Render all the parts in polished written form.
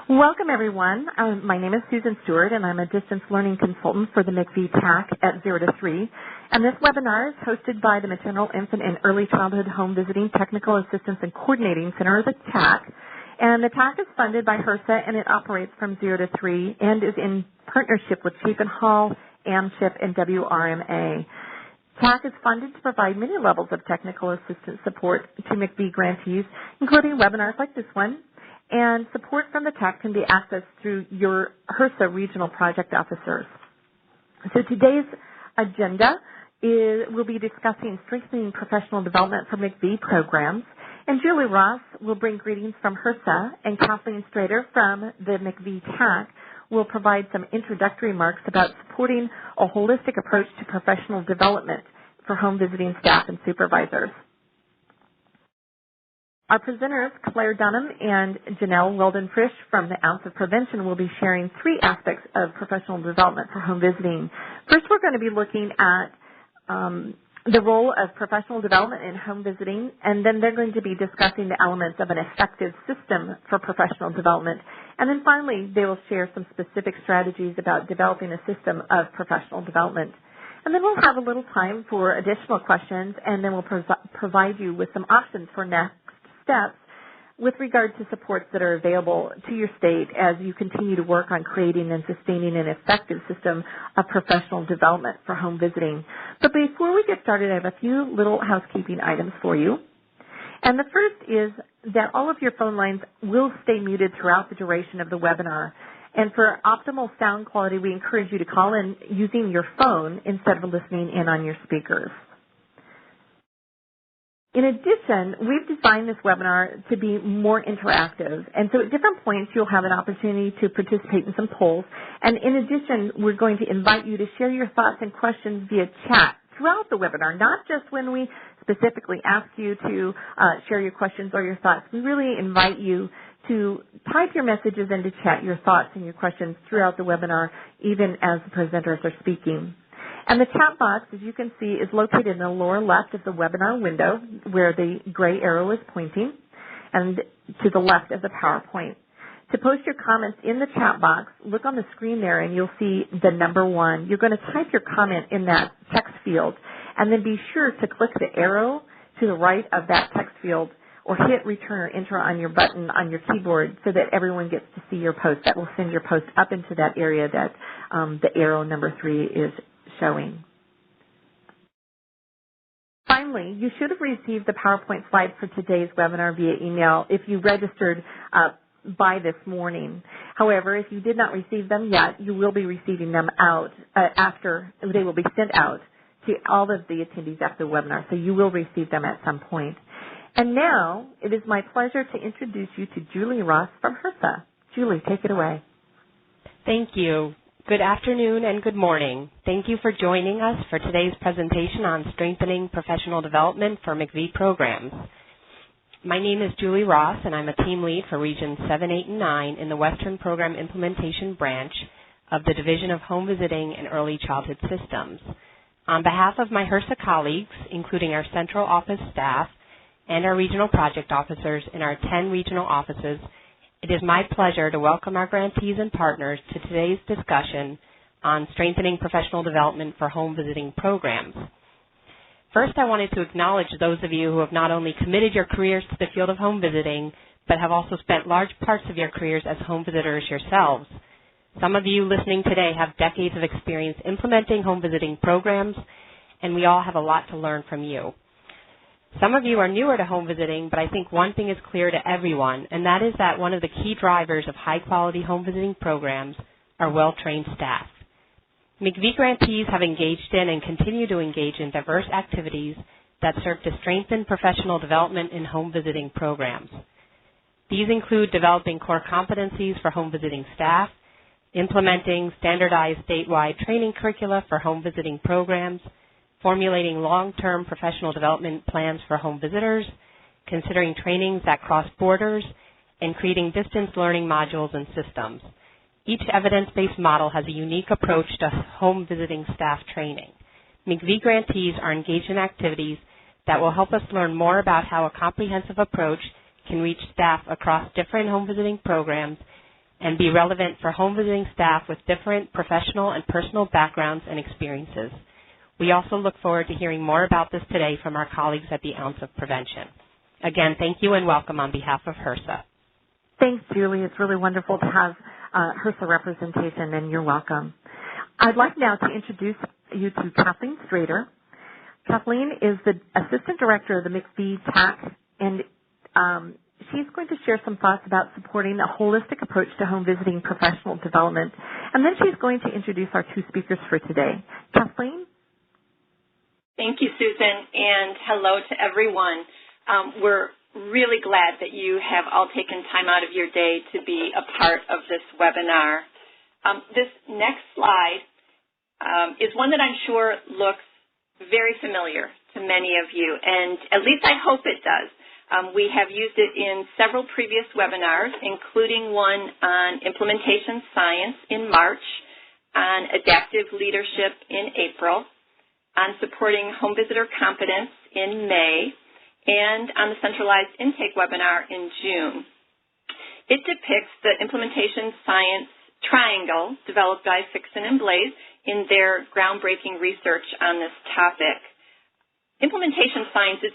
Welcome, everyone. My name is Susan Stewart, and I'm a distance learning consultant for the MIECHV TACC at 0 to 3. And this webinar is hosted by the Maternal, Infant, and Early Childhood Home Visiting Technical Assistance and Coordinating Center, the TACC. And the TACC is funded by HRSA, and it operates from 0 to 3 and is in partnership with Chapin Hall, AMCHIP, and WRMA. TACC is funded to provide many levels of technical assistance support to MIECHV grantees, including webinars like this one. And support from the TACC can be accessed through your HRSA regional project officers. So today's agenda we'll be discussing strengthening professional development for MIECHV programs. And Julie Ross will bring greetings from HRSA, and Kathleen Strader from the MIECHV TACC will provide some introductory remarks about supporting a holistic approach to professional development for home visiting staff and supervisors. Our presenters, Claire Dunham and Janelle Weldon-Frisch from the Ounce of Prevention, will be sharing three aspects of professional development for home visiting. First, we're going to be looking at the role of professional development in home visiting, and then they're going to be discussing the elements of an effective system for professional development. And then finally, they will share some specific strategies about developing a system of professional development. And then we'll have a little time for additional questions, and then we'll provide you with some options for next steps with regard to supports that are available to your state as you continue to work on creating and sustaining an effective system of professional development for home visiting. But before we get started, I have a few little housekeeping items for you. And the first is that all of your phone lines will stay muted throughout the duration of the webinar. And for optimal sound quality, we encourage you to call in using your phone instead of listening in on your speakers. In addition, we've designed this webinar to be more interactive, and so at different points you'll have an opportunity to participate in some polls. And in addition, we're going to invite you to share your thoughts and questions via chat throughout the webinar, not just when we specifically ask you to share your questions or your thoughts. We really invite you to type your messages into chat, your thoughts and your questions throughout the webinar, even as the presenters are speaking. And the chat box, as you can see, is located in the lower left of the webinar window where the gray arrow is pointing, and to the left of the PowerPoint. To post your comments in the chat box, look on the screen there and you'll see the number 1. You're going to type your comment in that text field, and then be sure to click the arrow to the right of that text field or hit return or enter on your button on your keyboard so that everyone gets to see your post. That will send your post up into that area that the arrow number 3 is showing. Finally, you should have received the PowerPoint slides for today's webinar via email if you registered by this morning. However, if you did not receive them yet, you will be receiving them out after they will be sent out to all of the attendees after the webinar, so you will receive them at some point. And now, it is my pleasure to introduce you to Julie Ross from HRSA. Julie, take it away. Thank you. Good afternoon and good morning. Thank you for joining us for today's presentation on strengthening professional development for MIECHV programs. My name is Julie Ross, and I'm a team lead for Regions 7, 8, and 9 in the Western Program Implementation Branch of the Division of Home Visiting and Early Childhood Systems. On behalf of my HRSA colleagues, including our central office staff and our regional project officers in our 10 regional offices, it is my pleasure to welcome our grantees and partners to today's discussion on strengthening professional development for home visiting programs. First, I wanted to acknowledge those of you who have not only committed your careers to the field of home visiting, but have also spent large parts of your careers as home visitors yourselves. Some of you listening today have decades of experience implementing home visiting programs, and we all have a lot to learn from you. Some of you are newer to home visiting, but I think one thing is clear to everyone, and that is that one of the key drivers of high-quality home visiting programs are well-trained staff. MIECHV grantees have engaged in and continue to engage in diverse activities that serve to strengthen professional development in home visiting programs. These include developing core competencies for home visiting staff, implementing standardized statewide training curricula for home visiting programs, formulating long-term professional development plans for home visitors, considering trainings that cross borders, and creating distance learning modules and systems. Each evidence-based model has a unique approach to home visiting staff training. MIECHV grantees are engaged in activities that will help us learn more about how a comprehensive approach can reach staff across different home visiting programs and be relevant for home visiting staff with different professional and personal backgrounds and experiences. We also look forward to hearing more about this today from our colleagues at the Ounce of Prevention. Again, thank you and welcome on behalf of HRSA. Thanks, Julie. It's really wonderful to have HRSA representation, and you're welcome. I'd like now to introduce you to Kathleen Strader. Kathleen is the Assistant Director of the MIECHV TACC, and she's going to share some thoughts about supporting a holistic approach to home visiting professional development. And then she's going to introduce our two speakers for today. Kathleen? Thank you, Susan, and hello to everyone. We're really glad that you have all taken time out of your day to be a part of this webinar. This next slide is one that I'm sure looks very familiar to many of you, and at least I hope it does. We have used it in several previous webinars, including one on implementation science in March, on adaptive leadership in April, on supporting home visitor competence in May, and on the centralized intake webinar in June. It depicts the implementation science triangle developed by Fixon and Blaze in their groundbreaking research on this topic. Implementation science is,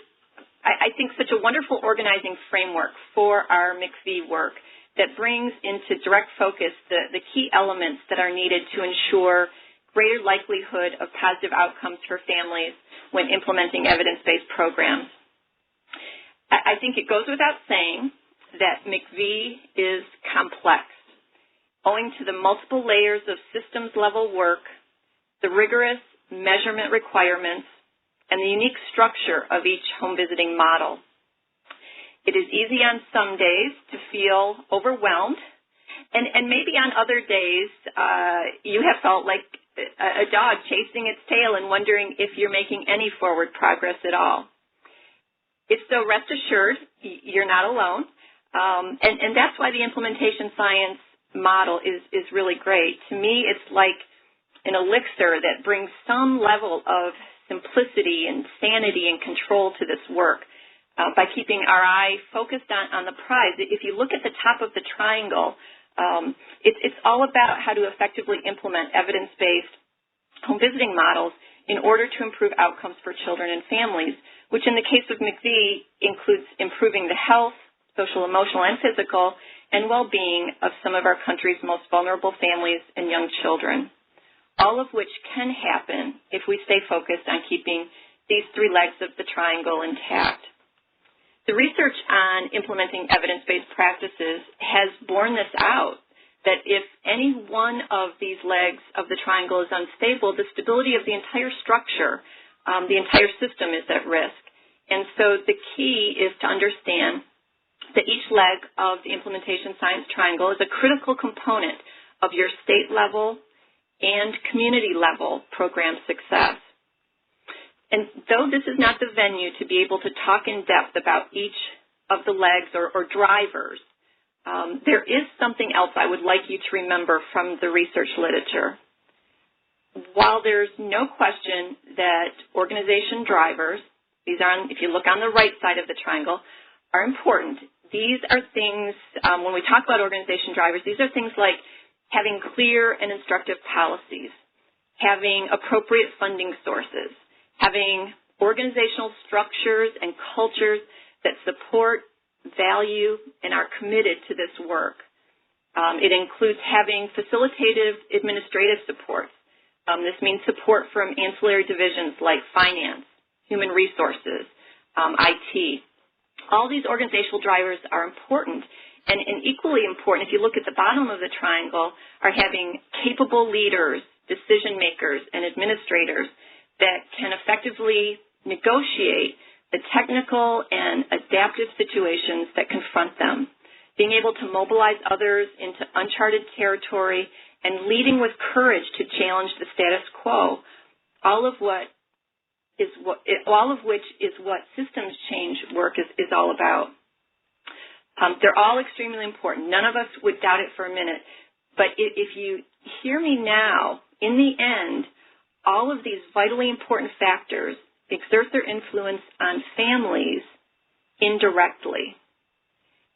I think, such a wonderful organizing framework for our MIECHV work that brings into direct focus the key elements that are needed to ensure greater likelihood of positive outcomes for families when implementing evidence-based programs. I think it goes without saying that MIECHV is complex, owing to the multiple layers of systems-level work, the rigorous measurement requirements, and the unique structure of each home visiting model. It is easy on some days to feel overwhelmed, and maybe on other days you have felt like a dog chasing its tail and wondering if you're making any forward progress at all. If so, rest assured, you're not alone, and that's why the implementation science model is really great. To me, it's like an elixir that brings some level of simplicity and sanity and control to this work by keeping our eye focused on the prize. If you look at the top of the triangle, it's all about how to effectively implement evidence-based home visiting models in order to improve outcomes for children and families, which in the case of MIECHV includes improving the health, social, emotional, and physical, and well-being of some of our country's most vulnerable families and young children, all of which can happen if we stay focused on keeping these three legs of the triangle intact. The research on implementing evidence-based practices has borne this out, that if any one of these legs of the triangle is unstable, the stability of the entire structure, the entire system is at risk. And so the key is to understand that each leg of the implementation science triangle is a critical component of your state level and community level program success. And though this is not the venue to be able to talk in depth about each of the legs or drivers, there is something else I would like you to remember from the research literature. While there's no question that organization drivers, these are, if you look on the right side of the triangle, are important. These are things, when we talk about organization drivers, these are things like having clear and instructive policies, having appropriate funding sources, having organizational structures and cultures that support, value, and are committed to this work. It includes having facilitative administrative support. This means support from ancillary divisions like finance, human resources, IT. All these organizational drivers are important, and equally important, if you look at the bottom of the triangle, are having capable leaders, decision makers, and administrators that can effectively negotiate the technical and adaptive situations that confront them, being able to mobilize others into uncharted territory, and leading with courage to challenge the status quo, all of which is what systems change work is all about. They're all extremely important. None of us would doubt it for a minute. But if you hear me now, in the end, all of these vitally important factors exert their influence on families indirectly.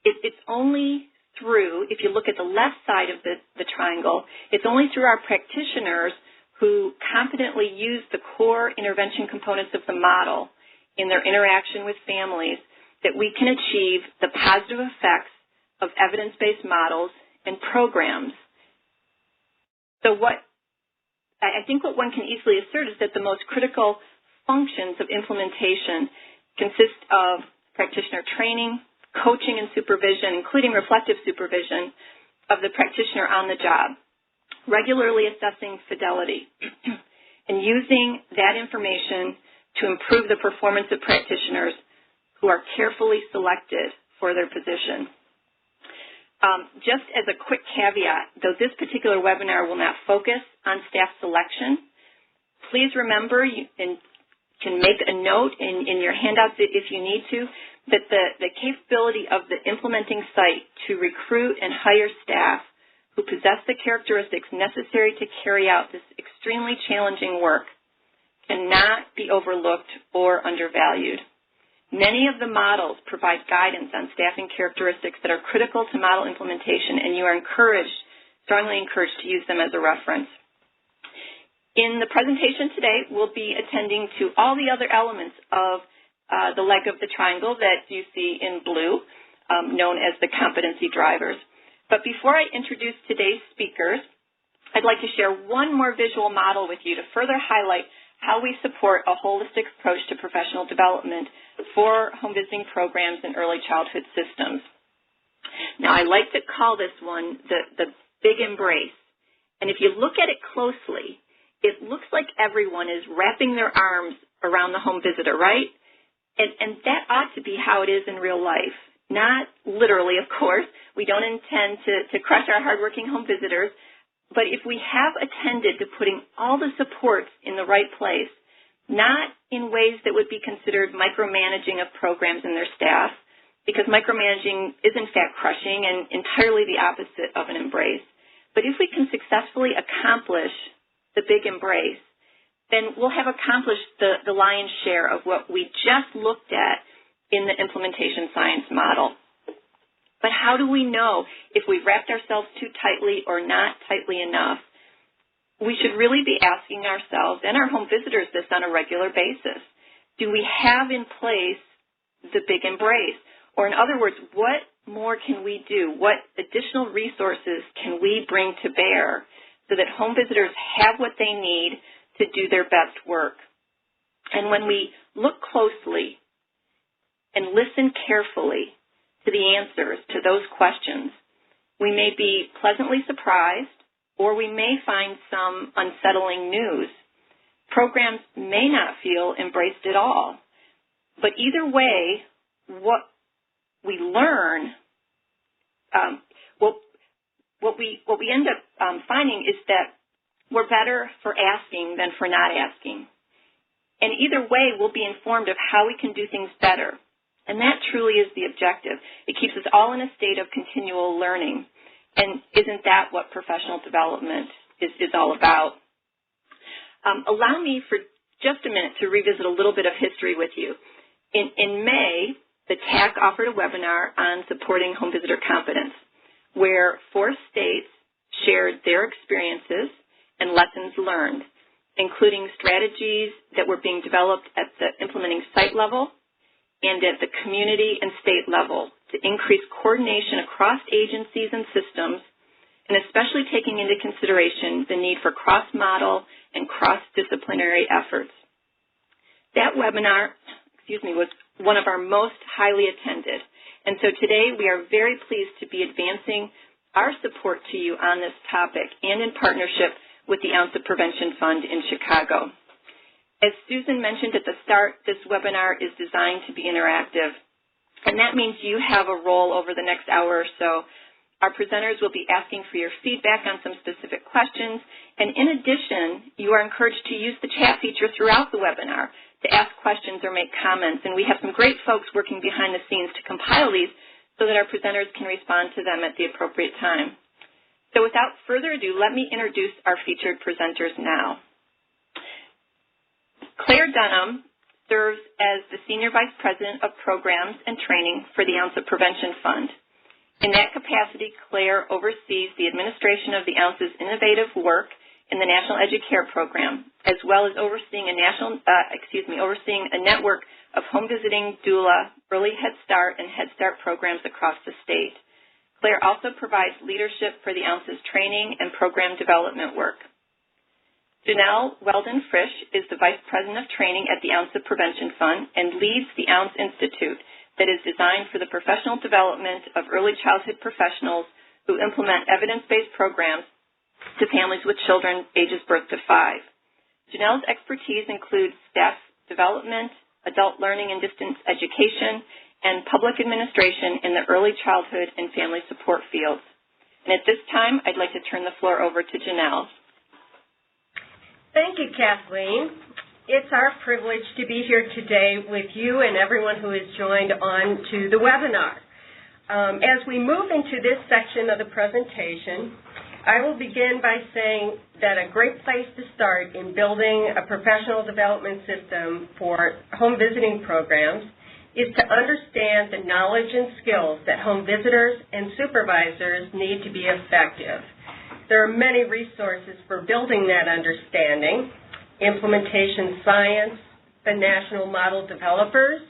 It's only through, if you look at the left side of the triangle, it's only through our practitioners who competently use the core intervention components of the model in their interaction with families that we can achieve the positive effects of evidence-based models and programs. So I think what one can easily assert is that the most critical functions of implementation consist of practitioner training, coaching and supervision, including reflective supervision of the practitioner on the job, regularly assessing fidelity, and using that information to improve the performance of practitioners who are carefully selected for their position. Just as a quick caveat, though this particular webinar will not focus on staff selection, please remember, you can make a note in your handouts if you need to, that the capability of the implementing site to recruit and hire staff who possess the characteristics necessary to carry out this extremely challenging work cannot be overlooked or undervalued. Many of the models provide guidance on staffing characteristics that are critical to model implementation, and you are strongly encouraged to use them as a reference. In the presentation today, we'll be attending to all the other elements of the leg of the triangle that you see in blue, known as the competency drivers. But before I introduce today's speakers, I'd like to share one more visual model with you to further highlight how we support a holistic approach to professional development for home visiting programs and early childhood systems. Now, I like to call this one the big embrace. And if you look at it closely, it looks like everyone is wrapping their arms around the home visitor, right? And that ought to be how it is in real life. Not literally, of course. We don't intend to crush our hardworking home visitors. But if we have attended to putting all the supports in the right place, not in ways that would be considered micromanaging of programs and their staff, because micromanaging is in fact crushing and entirely the opposite of an embrace. But if we can successfully accomplish the big embrace, then we'll have accomplished the lion's share of what we just looked at in the implementation science model. But how do we know if we've wrapped ourselves too tightly or not tightly enough? We should really be asking ourselves and our home visitors this on a regular basis. Do we have in place the big embrace? Or in other words, what more can we do? What additional resources can we bring to bear so that home visitors have what they need to do their best work? And when we look closely and listen carefully to the answers to those questions, we may be pleasantly surprised or we may find some unsettling news. Programs may not feel embraced at all. But either way, what we learn, what we end up finding is that we're better for asking than for not asking. And either way, we'll be informed of how we can do things better. And that truly is the objective. It keeps us all in a state of continual learning. And isn't that what professional development is all about? Allow me for just a minute to revisit a little bit of history with you. In May, the TAC offered a webinar on supporting home visitor competence, where 4 states shared their experiences and lessons learned, including strategies that were being developed at the implementing site level and at the community and state level to increase coordination across agencies and systems, and especially taking into consideration the need for cross-model and cross-disciplinary efforts. That webinar, was one of our most highly attended. And so today we are very pleased to be advancing our support to you on this topic and in partnership with the Ounce of Prevention Fund in Chicago. As Susan mentioned at the start, this webinar is designed to be interactive. And that means you have a role over the next hour or so. Our presenters will be asking for your feedback on some specific questions. And in addition, you are encouraged to use the chat feature throughout the webinar to ask questions or make comments. And we have some great folks working behind the scenes to compile these so that our presenters can respond to them at the appropriate time. So without further ado, let me introduce our featured presenters now. Claire Dunham serves as the Senior Vice President of Programs and Training for the Ounce of Prevention Fund. In that capacity, Claire oversees the administration of the OUNCE's innovative work in the National EduCare program, as well as overseeing a network of home visiting doula, early Head Start, and Head Start programs across the state. Claire also provides leadership for the OUNCE's training and program development work. Janelle Weldon-Frisch is the Vice President of Training at the OUNCE Prevention Fund and leads the OUNCE Institute that is designed for the professional development of early childhood professionals who implement evidence-based programs to families with children ages birth to 5. Janelle's expertise includes staff development, adult learning and distance education, and public administration in the early childhood and family support fields. And at this time, I'd like to turn the floor over to Janelle. Thank you, Kathleen. It's our privilege to be here today with you and everyone who has joined on to the webinar. As we move into this section of the presentation, I will begin by saying that a great place to start in building a professional development system for home visiting programs is to understand the knowledge and skills that home visitors and supervisors need to be effective. There are many resources for building that understanding: implementation science, the national model developers,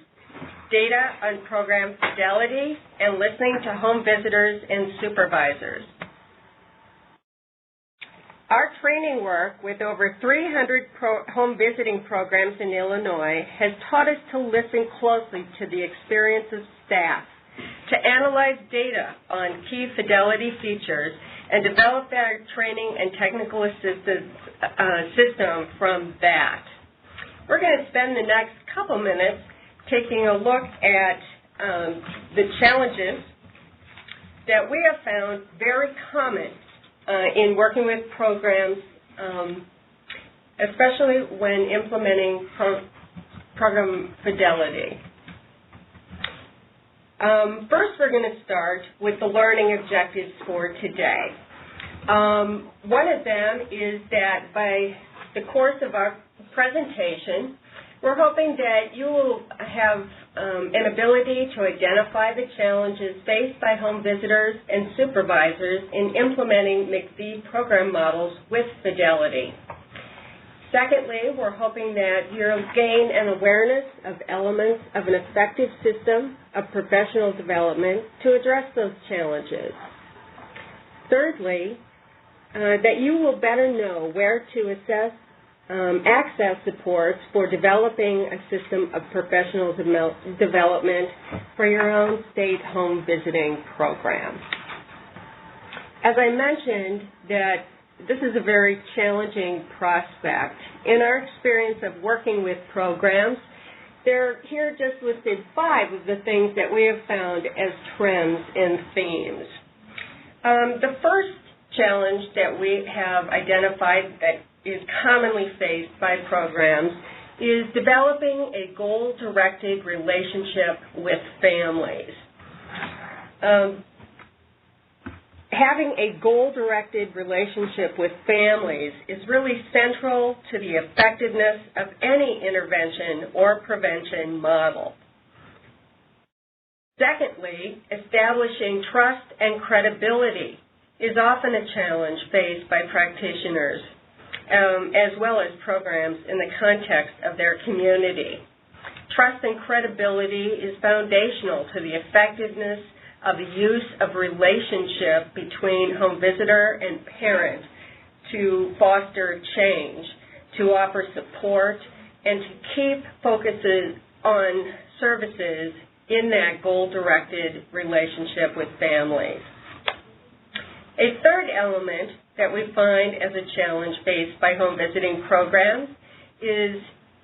data on program fidelity, and listening to home visitors and supervisors. Our training work with over 300 home visiting programs in Illinois has taught us to listen closely to the experience of staff, to analyze data on key fidelity features, and develop our training and technical assistance system from that. We're going to spend the next couple minutes taking a look at the challenges that we have found very common in working with programs, especially when implementing program fidelity. First, we're going to start with the learning objectives for today. One of them is that by the course of our presentation, we're hoping that you will have an ability to identify the challenges faced by home visitors and supervisors in implementing MIECHV program models with fidelity. Secondly, we're hoping that you'll gain an awareness of elements of an effective system of professional development to address those challenges. Thirdly, that you will better know where to access supports for developing a system of professional development for your own state home visiting program. As I mentioned, that this is a very challenging prospect. In our experience of working with programs, here just listed 5 of the things that we have found as trends and themes. The first challenge that we have identified that is commonly faced by programs is developing a goal-directed relationship with families. Having a goal-directed relationship with families is really central to the effectiveness of any intervention or prevention model. Secondly, establishing trust and credibility is often a challenge faced by practitioners, as well as programs in the context of their community. Trust and credibility is foundational to the effectiveness of the use of relationship between home visitor and parent to foster change, to offer support, and to keep focuses on services in that goal-directed relationship with families. A third element that we find as a challenge faced by home visiting programs is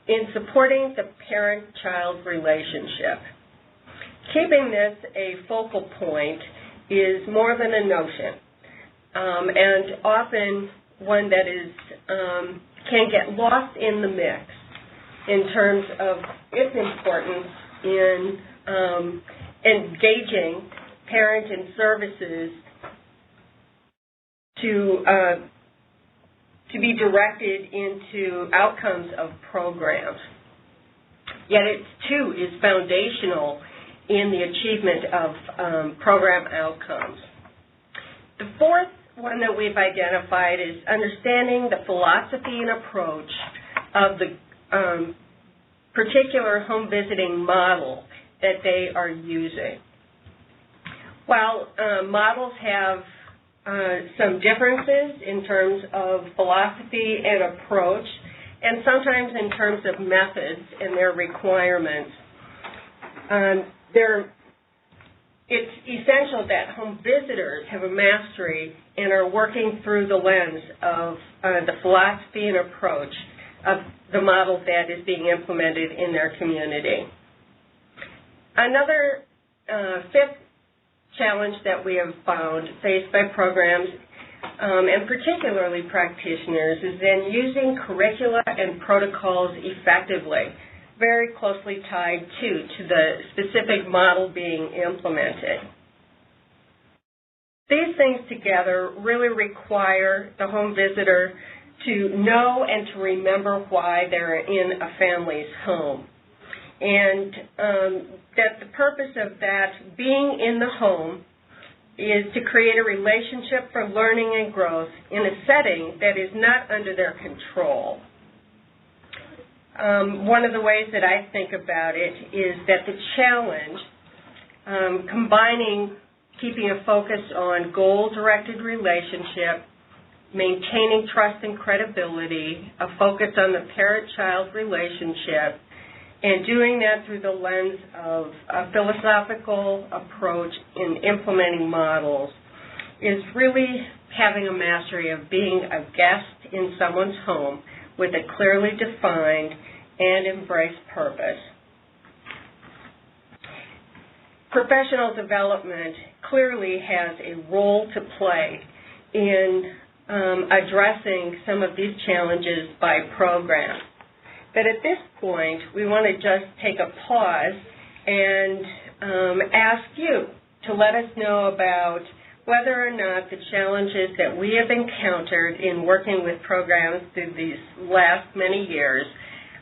in supporting the parent-child relationship. Keeping this a focal point is more than a notion, and often one that is can get lost in the mix in terms of its importance in engaging parent and services to be directed into outcomes of programs. Yet it, too, is foundational in the achievement of program outcomes. The fourth one that we've identified is understanding the philosophy and approach of the particular home visiting model that they are using. While models have some differences in terms of philosophy and approach, and sometimes in terms of methods and their requirements, it's essential that home visitors have a mastery and are working through the lens of the philosophy and approach of the model that is being implemented in their community. Another fifth challenge that we have found faced by programs and particularly practitioners is then using curricula and protocols effectively, very closely tied to the specific model being implemented. These things together really require the home visitor to know and to remember why they're in a family's home. And that the purpose of that being in the home is to create a relationship for learning and growth in a setting that is not under their control. One of the ways that I think about it is that the challenge, combining keeping a focus on goal-directed relationship, maintaining trust and credibility, a focus on the parent-child relationship, and doing that through the lens of a philosophical approach in implementing models is really having a mastery of being a guest in someone's home with a clearly defined and embraced purpose. Professional development clearly has a role to play in addressing some of these challenges by program. But at this point, we want to just take a pause and ask you to let us know about whether or not the challenges that we have encountered in working with programs through these last many years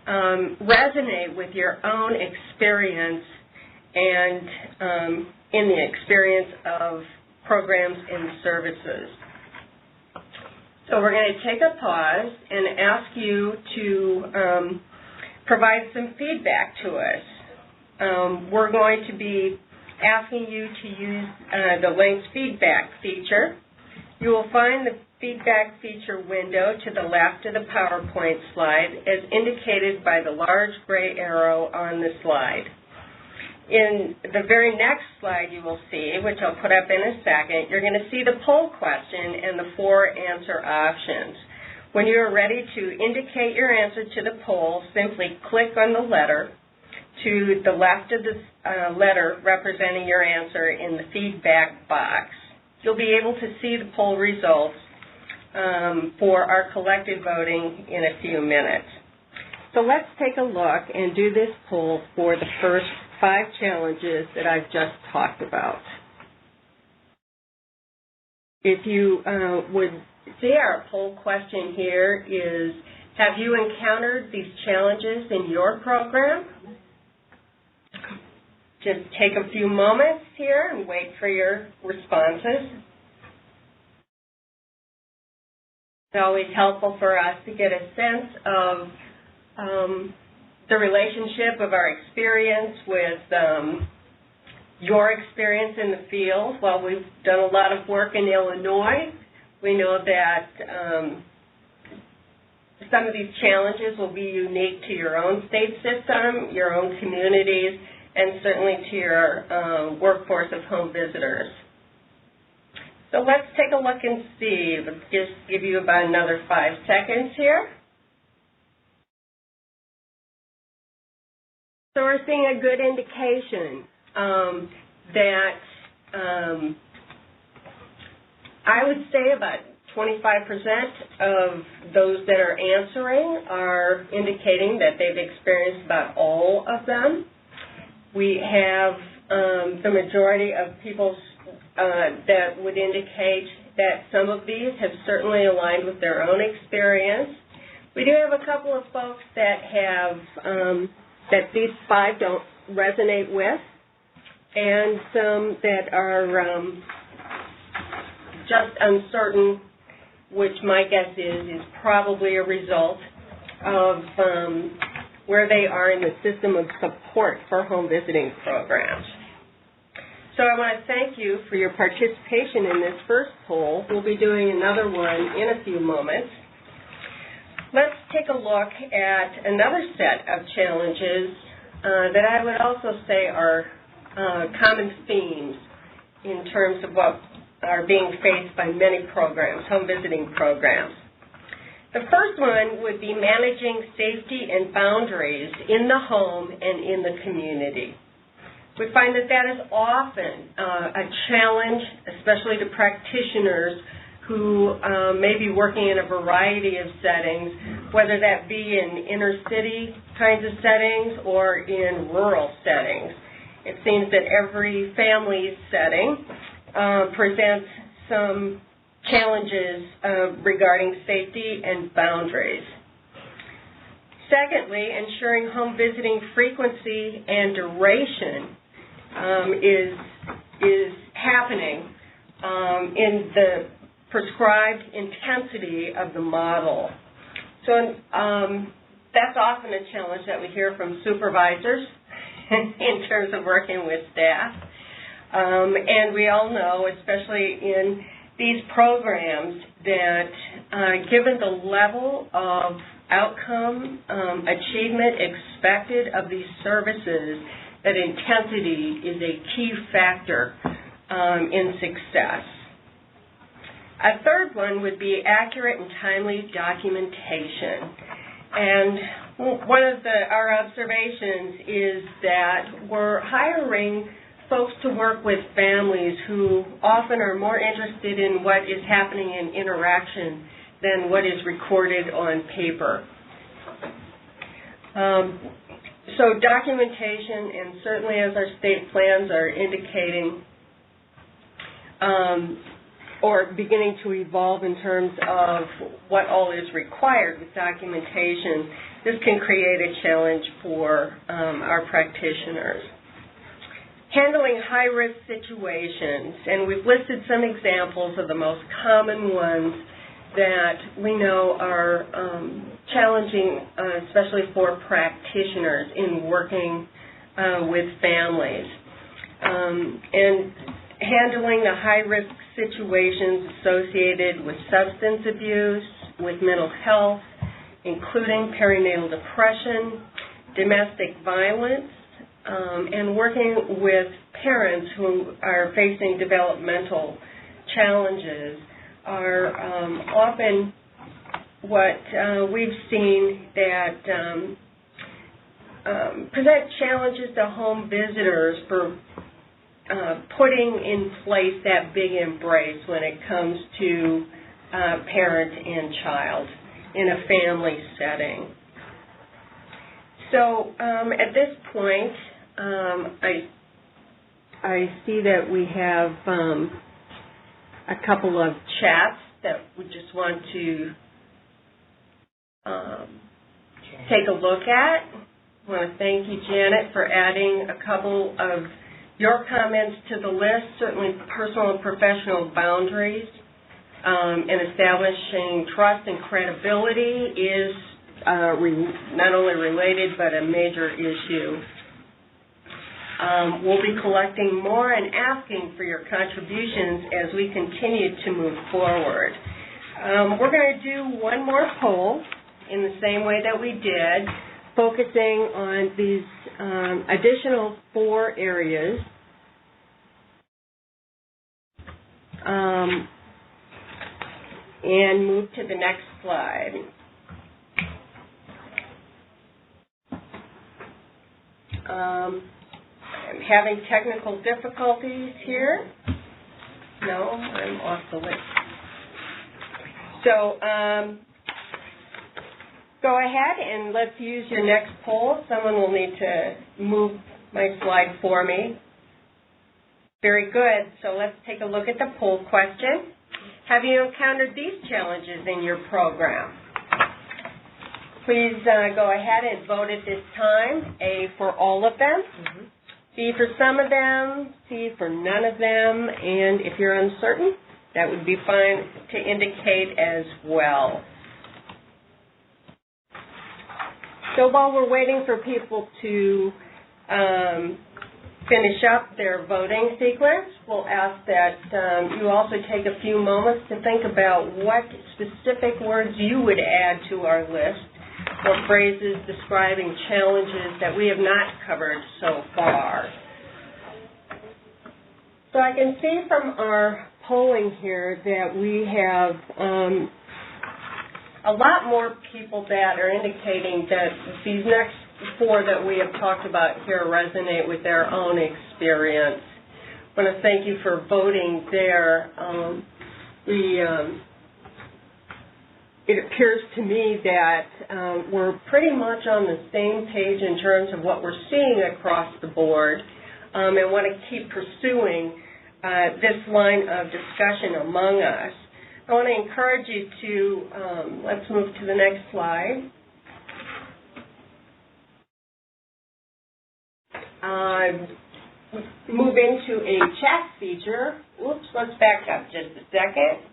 resonate with your own experience and in the experience of programs and services. So we're going to take a pause and ask you to provide some feedback to us. We're going to be asking you to use the linked feedback feature. You will find the feedback feature window to the left of the PowerPoint slide as indicated by the large gray arrow on the slide. In the very next slide you will see, which I'll put up in a second, you're going to see the poll question and the 4 answer options. When you are ready to indicate your answer to the poll, simply click on the letter to the left of the letter representing your answer in the feedback box. You'll be able to see the poll results for our collective voting in a few minutes. So let's take a look and do this poll for the first 5 challenges that I've just talked about. If you would see, our poll question here is, have you encountered these challenges in your program? Just take a few moments here and wait for your responses. It's always helpful for us to get a sense of the relationship of our experience with your experience in the field. While we've done a lot of work in Illinois, we know that some of these challenges will be unique to your own state system, your own communities, and certainly to your workforce of home visitors. So let's take a look and see. Let's just give you about another 5 seconds here. So we're seeing a good indication that I would say about 25% of those that are answering are indicating that they've experienced about all of them. We have the majority of people that would indicate that some of these have certainly aligned with their own experience. We do have a couple of folks that have that these 5 don't resonate with. and some that are just uncertain, which my guess is probably a result of where they are in the system of support for home visiting programs. So I want to thank you for your participation in this first poll. We'll be doing another one in a few moments. Let's take a look at another set of challenges that I would also say are common themes in terms of what are being faced by many programs, home visiting programs. The first one would be managing safety and boundaries in the home and in the community. We find that that is often a challenge, especially to practitioners who may be working in a variety of settings, whether that be in inner city kinds of settings or in rural settings. It seems that every family setting presents some challenges regarding safety and boundaries. Secondly, ensuring home visiting frequency and duration is happening in the prescribed intensity of the model. So that's often a challenge that we hear from supervisors in terms of working with staff. And we all know, especially in these programs, that given the level of outcome achievement expected of these services, that intensity is a key factor in success. A third one would be accurate and timely documentation. And one of our observations is that we're hiring folks to work with families who often are more interested in what is happening in interaction than what is recorded on paper. So documentation, and certainly as our state plans are indicating, or beginning to evolve in terms of what all is required with documentation, this can create a challenge for our practitioners. Handling high-risk situations, and we've listed some examples of the most common ones that we know are challenging, especially for practitioners in working with families. And handling the high-risk situations associated with substance abuse, with mental health, including perinatal depression, domestic violence, and working with parents who are facing developmental challenges are often what we've seen that present challenges to home visitors for putting in place that big embrace when it comes to parent and child in a family setting. So at this point, I see that we have a couple of chats that we just want to take a look at. I want to thank you, Janet, for adding a couple of your comments to the list. Certainly personal and professional boundaries and establishing trust and credibility is not only related but a major issue. We'll be collecting more and asking for your contributions as we continue to move forward. We're going to do one more poll in the same way that we did, focusing on these additional 4 areas. And move to the next slide. I'm having technical difficulties here. No, I'm off the list. So go ahead and let's use your next poll. Someone will need to move my slide for me. Very good. So let's take a look at the poll question. Have you encountered these challenges in your program? Please go ahead and vote at this time. A for all of them, B for some of them, C for none of them, and if you're uncertain, that would be fine to indicate as well. So while we're waiting for people to finish up their voting sequence, we'll ask that you also take a few moments to think about what specific words you would add to our list or phrases describing challenges that we have not covered so far. So I can see from our polling here that we have a lot more people that are indicating that these next four that we have talked about here resonate with their own experience. I want to thank you for voting there. It appears to me that we're pretty much on the same page in terms of what we're seeing across the board, and want to keep pursuing this line of discussion among us. I want to encourage you to, let's move to the next slide. Move into a chat feature. Oops, let's back up just a second.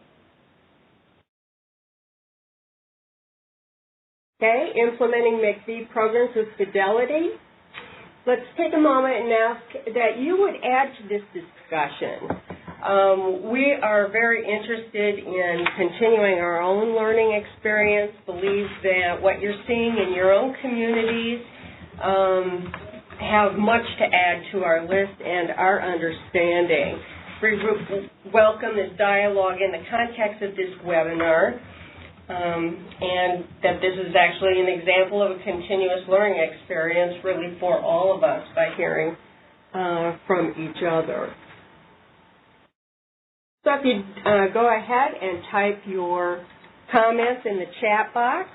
Okay, implementing MIECHV programs with fidelity. Let's take a moment and ask that you would add to this discussion. We are very interested in continuing our own learning experience, believe that what you're seeing in your own communities have much to add to our list and our understanding. We welcome this dialogue in the context of this webinar, and that this is actually an example of a continuous learning experience really for all of us by hearing from each other. So if you go ahead and type your comments in the chat box,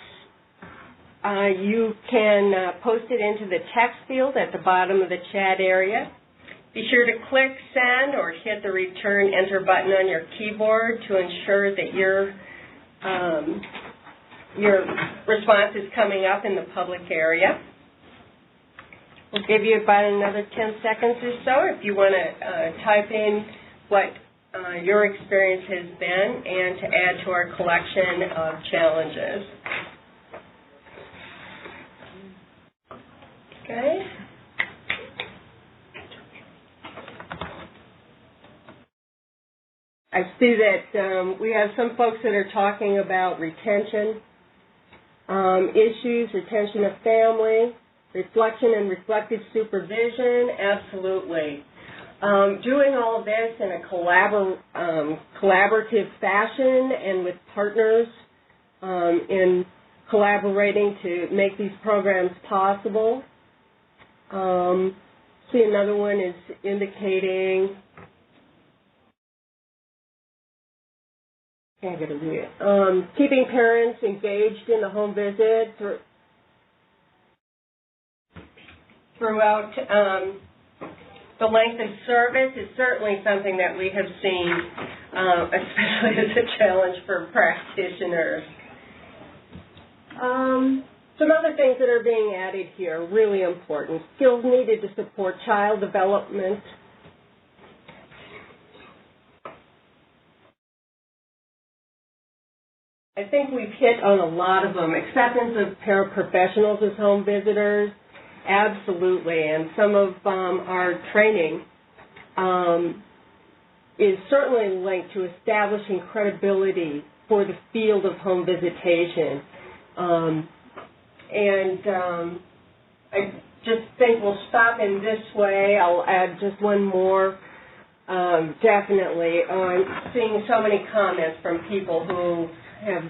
you can post it into the text field at the bottom of the chat area. Be sure to click send or hit the return enter button on your keyboard to ensure that your response is coming up in the public area. We'll give you about another 10 seconds or so if you want to type in what your experience has been and to add to our collection of challenges. Okay. I see that we have some folks that are talking about retention issues, retention of family, reflection and reflective supervision, absolutely. Doing all of this in a collaborative fashion and with partners in collaborating to make these programs possible. See, another one is indicating, can't get a read it. Keeping parents engaged in the home visit throughout the length of service is certainly something that we have seen, especially as a challenge for practitioners. Some other things that are being added here, really important. Skills needed to support child development. I think we've hit on a lot of them. Acceptance of paraprofessionals as home visitors, absolutely. And some of our training is certainly linked to establishing credibility for the field of home visitation. I just think we'll stop in this way. I'll add just one more, definitely, on seeing so many comments from people who have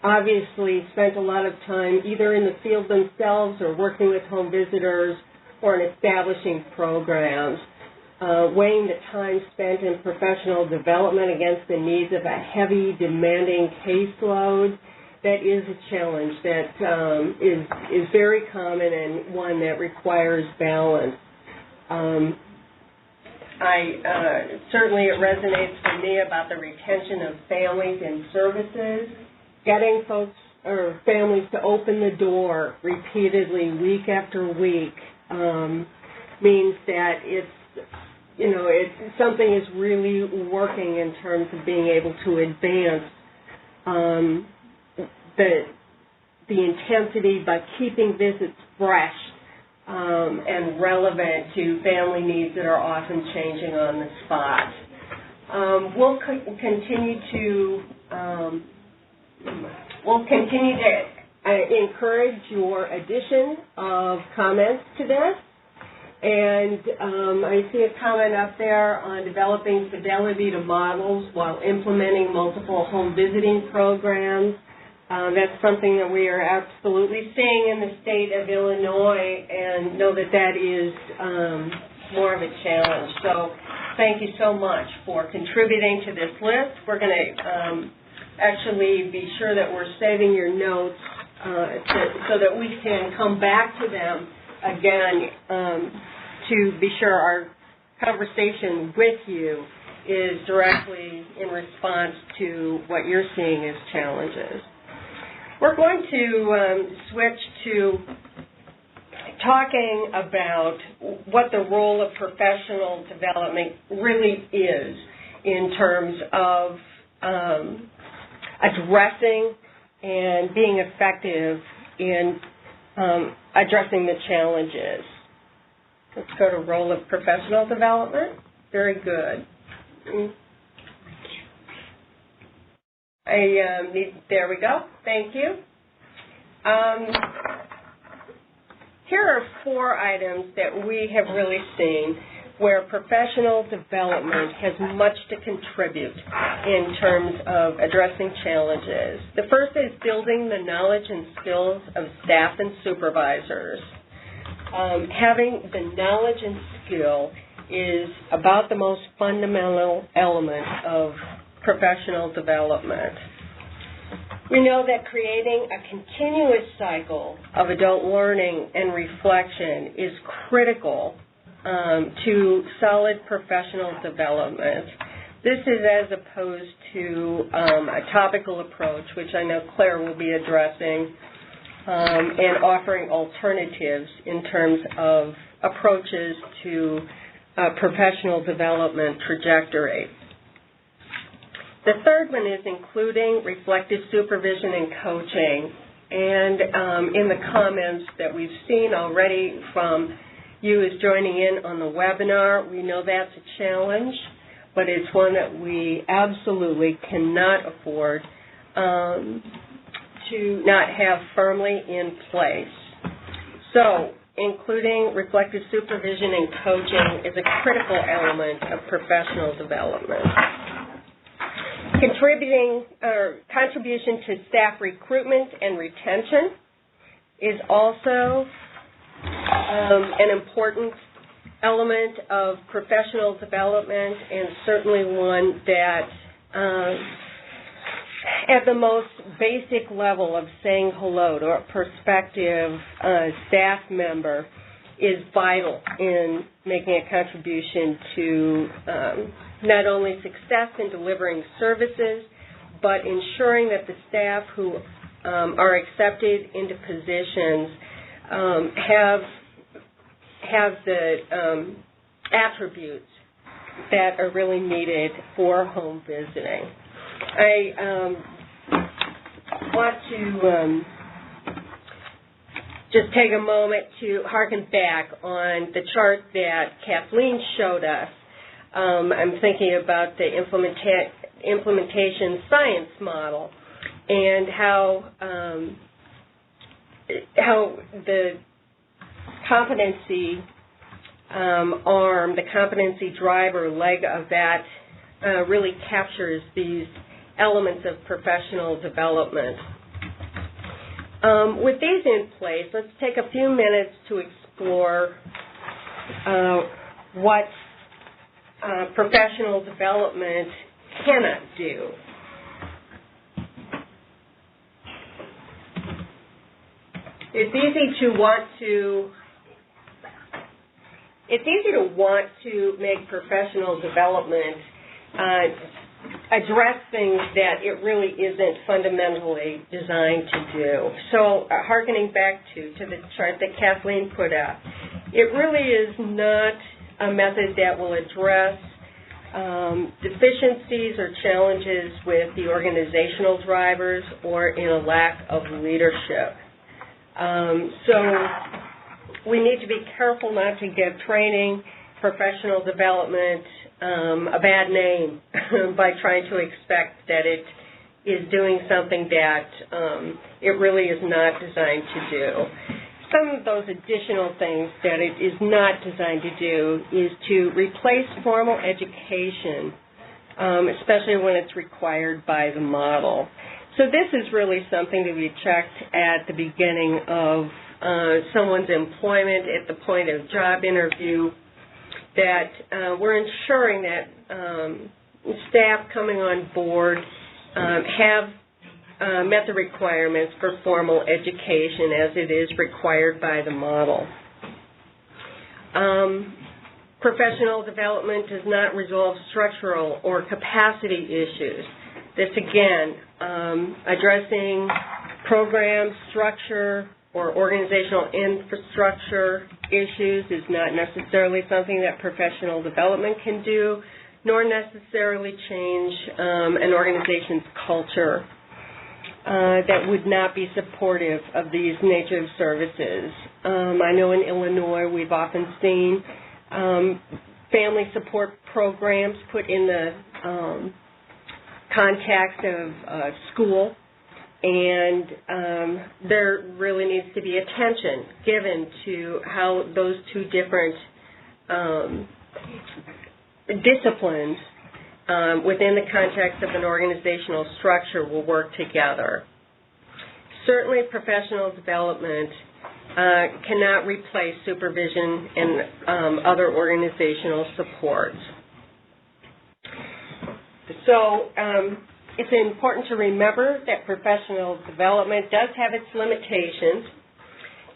obviously spent a lot of time either in the field themselves or working with home visitors or in establishing programs, weighing the time spent in professional development against the needs of a heavy, demanding caseload. That is a challenge that is very common and one that requires balance. Certainly it resonates for me about the retention of families and services, getting folks or families to open the door repeatedly week after week. means that something is really working in terms of being able to advance the intensity by keeping visits fresh and relevant to family needs that are often changing on the spot. We'll continue to encourage your addition of comments to this. And I see a comment up there on developing fidelity to models while implementing multiple home visiting programs. That's something that we are absolutely seeing in the state of Illinois, and know that that is more of a challenge. So thank you so much for contributing to this list. We're going to actually be sure that we're saving your notes so that we can come back to them again to be sure our conversation with you is directly in response to what you're seeing as challenges. We're going to switch to talking about what the role of professional development really is in terms of addressing and being effective in addressing the challenges. Let's go to role of professional development. Very good. There we go. Thank you. Here are 4 items that we have really seen where professional development has much to contribute in terms of addressing challenges. The first is building the knowledge and skills of staff and supervisors. Having the knowledge and skill is about the most fundamental element of professional development. We know that creating a continuous cycle of adult learning and reflection is critical to solid professional development. This is as opposed to a topical approach, which I know Claire will be addressing, and offering alternatives in terms of approaches to professional development trajectory. The third one is including reflective supervision and coaching. And in the comments that we've seen already from you as joining in on the webinar, we know that's a challenge, but it's one that we absolutely cannot afford to not have firmly in place. So including reflective supervision and coaching is a critical element of professional development. Contribution to staff recruitment and retention is also an important element of professional development, and certainly one that at the most basic level of saying hello to a prospective staff member is vital in making a contribution to not only success in delivering services, but ensuring that the staff who are accepted into positions have the attributes that are really needed for home visiting. I want to just take a moment to harken back on the chart that Kathleen showed us. I'm thinking about the implementation science model and how the competency arm, the competency driver leg of that really captures these elements of professional development. With these in place, let's take a few minutes to explore what professional development cannot do. It's easy to want to make professional development address things that it really isn't fundamentally designed to do. So, hearkening back to the chart that Kathleen put up, It really is not a method that will address deficiencies or challenges with the organizational drivers or in a lack of leadership. So we need to be careful not to give training, professional development, a bad name by trying to expect that it is doing something that it really is not designed to do. Some of those additional things that it is not designed to do is to replace formal education, especially when it's required by the model. So this is really something to be checked at the beginning of someone's employment, at the point of job interview, that we're ensuring that staff coming on board have met the requirements for formal education as it is required by the model. Professional development does not resolve structural or capacity issues. This, again, addressing program structure or organizational infrastructure issues is not necessarily something that professional development can do, nor necessarily change an organization's culture that would not be supportive of these nature of services. I know in Illinois we've often seen family support programs put in the context of school, and there really needs to be attention given to how those two different disciplines within the context of an organizational structure will work together. Certainly professional development cannot replace supervision and other organizational supports. So it's important to remember that professional development does have its limitations,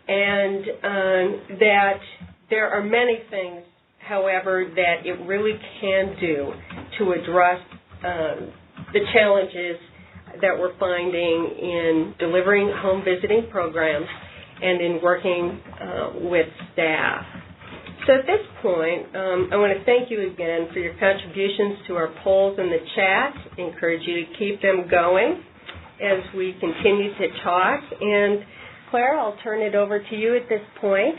and that there are many things, however, that it really can do to address the challenges that we're finding in delivering home visiting programs and in working with staff. So at this point, I want to thank you again for your contributions to our polls in the chat. I encourage you to keep them going as we continue to talk. And Claire, I'll turn it over to you at this point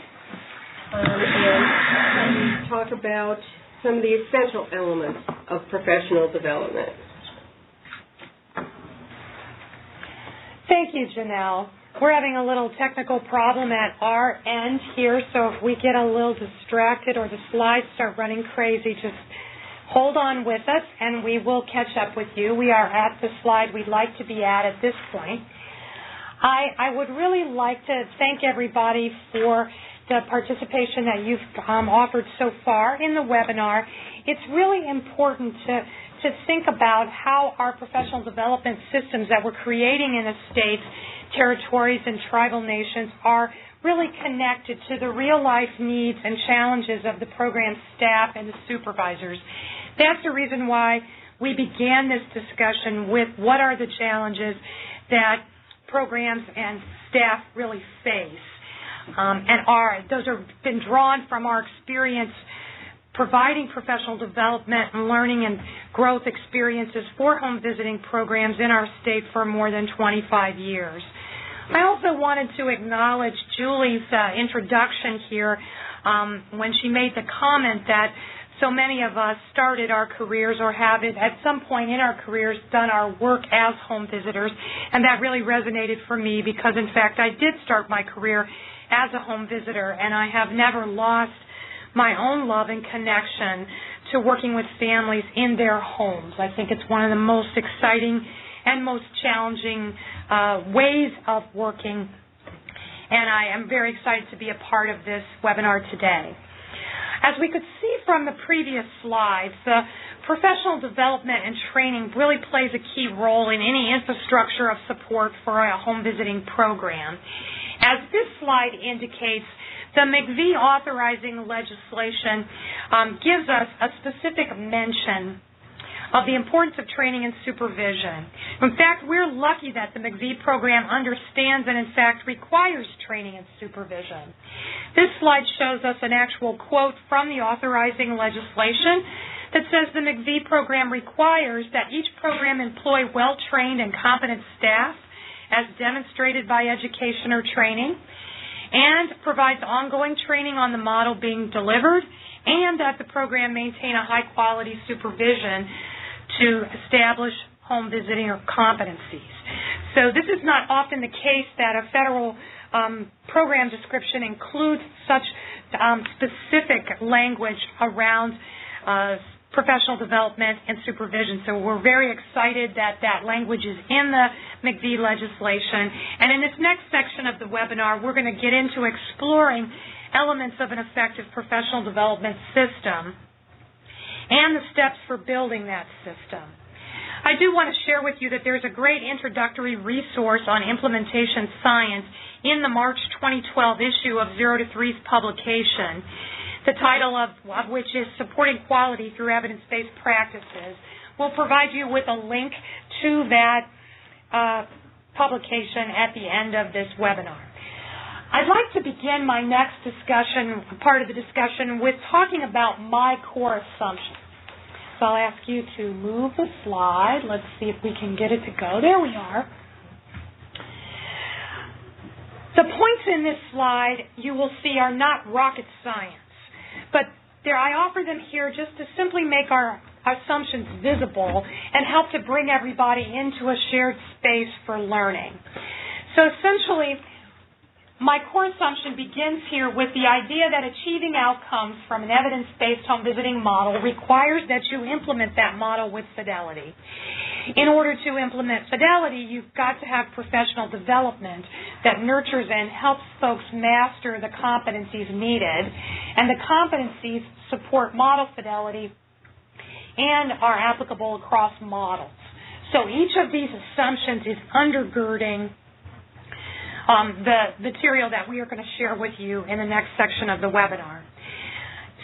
and talk about some of the essential elements of professional development. Thank you, Janelle. We're having a little technical problem at our end here, so if we get a little distracted or the slides start running crazy, just hold on with us and we will catch up with you. We are at the slide we'd like to be at this point. I would really like to thank everybody for the participation that you've offered so far in the webinar. It's really important to think about how our professional development systems that we're creating in the states, territories, and tribal nations are really connected to the real-life needs and challenges of the program staff and the supervisors. That's the reason why we began this discussion with what are the challenges that programs and staff really face. Those have been drawn from our experience providing professional development and learning and growth experiences for home visiting programs in our state for more than 25 years. I also wanted to acknowledge Julie's introduction here when she made the comment that so many of us started our careers or have at some point in our careers done our work as home visitors, and that really resonated for me because, in fact, I did start my career as a home visitor, and I have never lost my own love and connection to working with families in their homes. I think it's one of the most exciting and most challenging ways of working, and I am very excited to be a part of this webinar today. As we could see from the previous slides, professional development and training really plays a key role in any infrastructure of support for a home visiting program. As this slide indicates, the MIECHV authorizing legislation gives us a specific mention of the importance of training and supervision. In fact, we're lucky that the MIECHV program understands and, in fact, requires training and supervision. This slide shows us an actual quote from the authorizing legislation that says the MIECHV program requires that each program employ well-trained and competent staff as demonstrated by education or training, and provides ongoing training on the model being delivered, and that the program maintain a high-quality supervision to establish home visiting or competencies. So this is not often the case that a federal program description includes such specific language around professional development and supervision. So we're very excited that that language is in the MIECHV legislation. And in this next section of the webinar, we're going to get into exploring elements of an effective professional development system and the steps for building that system. I do want to share with you that there's a great introductory resource on implementation science in the March 2012 issue of 0 to 3's publication, the title of which is Supporting Quality Through Evidence-Based Practices. We'll provide you with a link to that publication at the end of this webinar. I'd like to begin my next discussion, part of the discussion, with talking about my core assumptions. So I'll ask you to move the slide. Let's see if we can get it to go. There we are. The points in this slide you will see are not rocket science, but I offer them here just to simply make our assumptions visible and help to bring everybody into a shared space for learning. So essentially, my core assumption begins here with the idea that achieving outcomes from an evidence-based home visiting model requires that you implement that model with fidelity. In order to implement fidelity, you've got to have professional development that nurtures and helps folks master the competencies needed, and the competencies support model fidelity and are applicable across models. So each of these assumptions is undergirding the material that we are going to share with you in the next section of the webinar.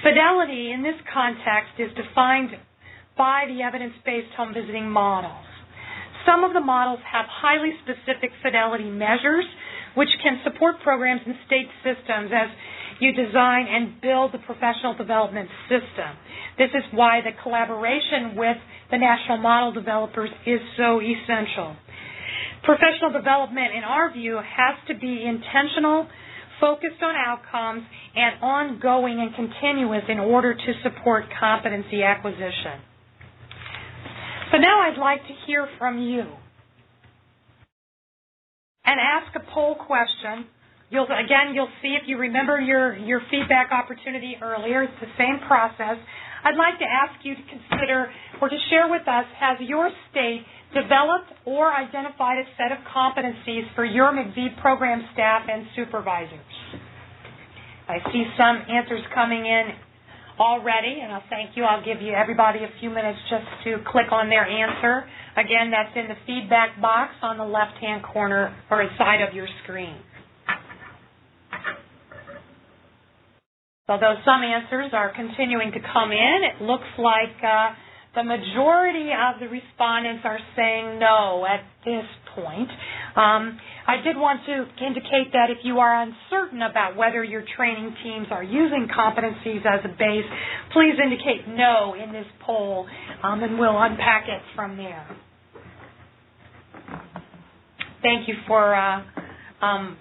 Fidelity in this context is defined by the evidence-based home visiting models. Some of the models have highly specific fidelity measures which can support programs and state systems as you design and build the professional development system. This is why the collaboration with the national model developers is so essential. Professional development, in our view, has to be intentional, focused on outcomes, and ongoing and continuous in order to support competency acquisition. So now I'd like to hear from you and ask a poll question. You'll see if you remember your feedback opportunity earlier. It's the same process. I'd like to ask you to consider or to share with us, has your state developed or identified a set of competencies for your MIECHV program staff and supervisors? I see some answers coming in already, and I'll thank you. I'll give you everybody a few minutes just to click on their answer. Again, that's in the feedback box on the left-hand corner or side of your screen. Although some answers are continuing to come in, it looks like the majority of the respondents are saying no at this point. I did want to indicate that if you are uncertain about whether your training teams are using competencies as a base, please indicate no in this poll, and we'll unpack it from there. Thank you for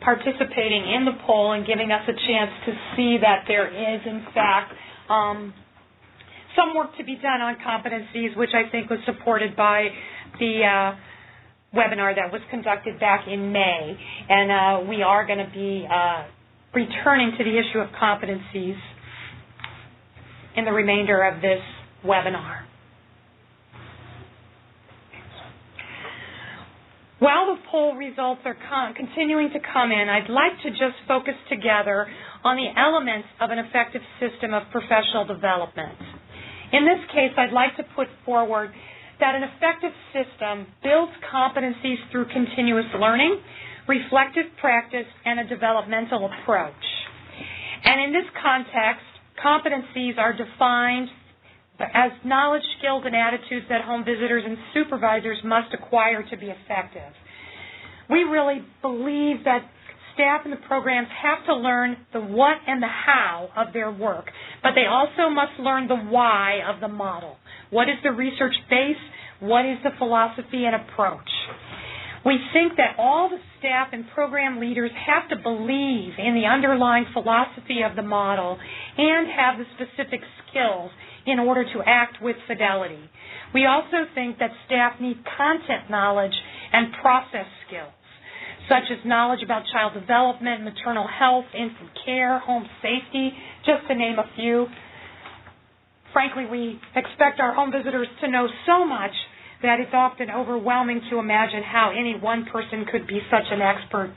participating in the poll and giving us a chance to see that there is, in fact, some work to be done on competencies, which I think was supported by the webinar that was conducted back in May. And we are going to be returning to the issue of competencies in the remainder of this webinar. While the poll results are continuing to come in, I'd like to just focus together on the elements of an effective system of professional development. In this case, I'd like to put forward that an effective system builds competencies through continuous learning, reflective practice, and a developmental approach. And in this context, competencies are defined as knowledge, skills, and attitudes that home visitors and supervisors must acquire to be effective. We really believe that staff in the programs have to learn the what and the how of their work, but they also must learn the why of the model. What is the research base? What is the philosophy and approach? We think that all the staff and program leaders have to believe in the underlying philosophy of the model and have the specific skills in order to act with fidelity. We also think that staff need content knowledge and process skills, such as knowledge about child development, maternal health, infant care, home safety, just to name a few. Frankly, we expect our home visitors to know so much that it's often overwhelming to imagine how any one person could be such an expert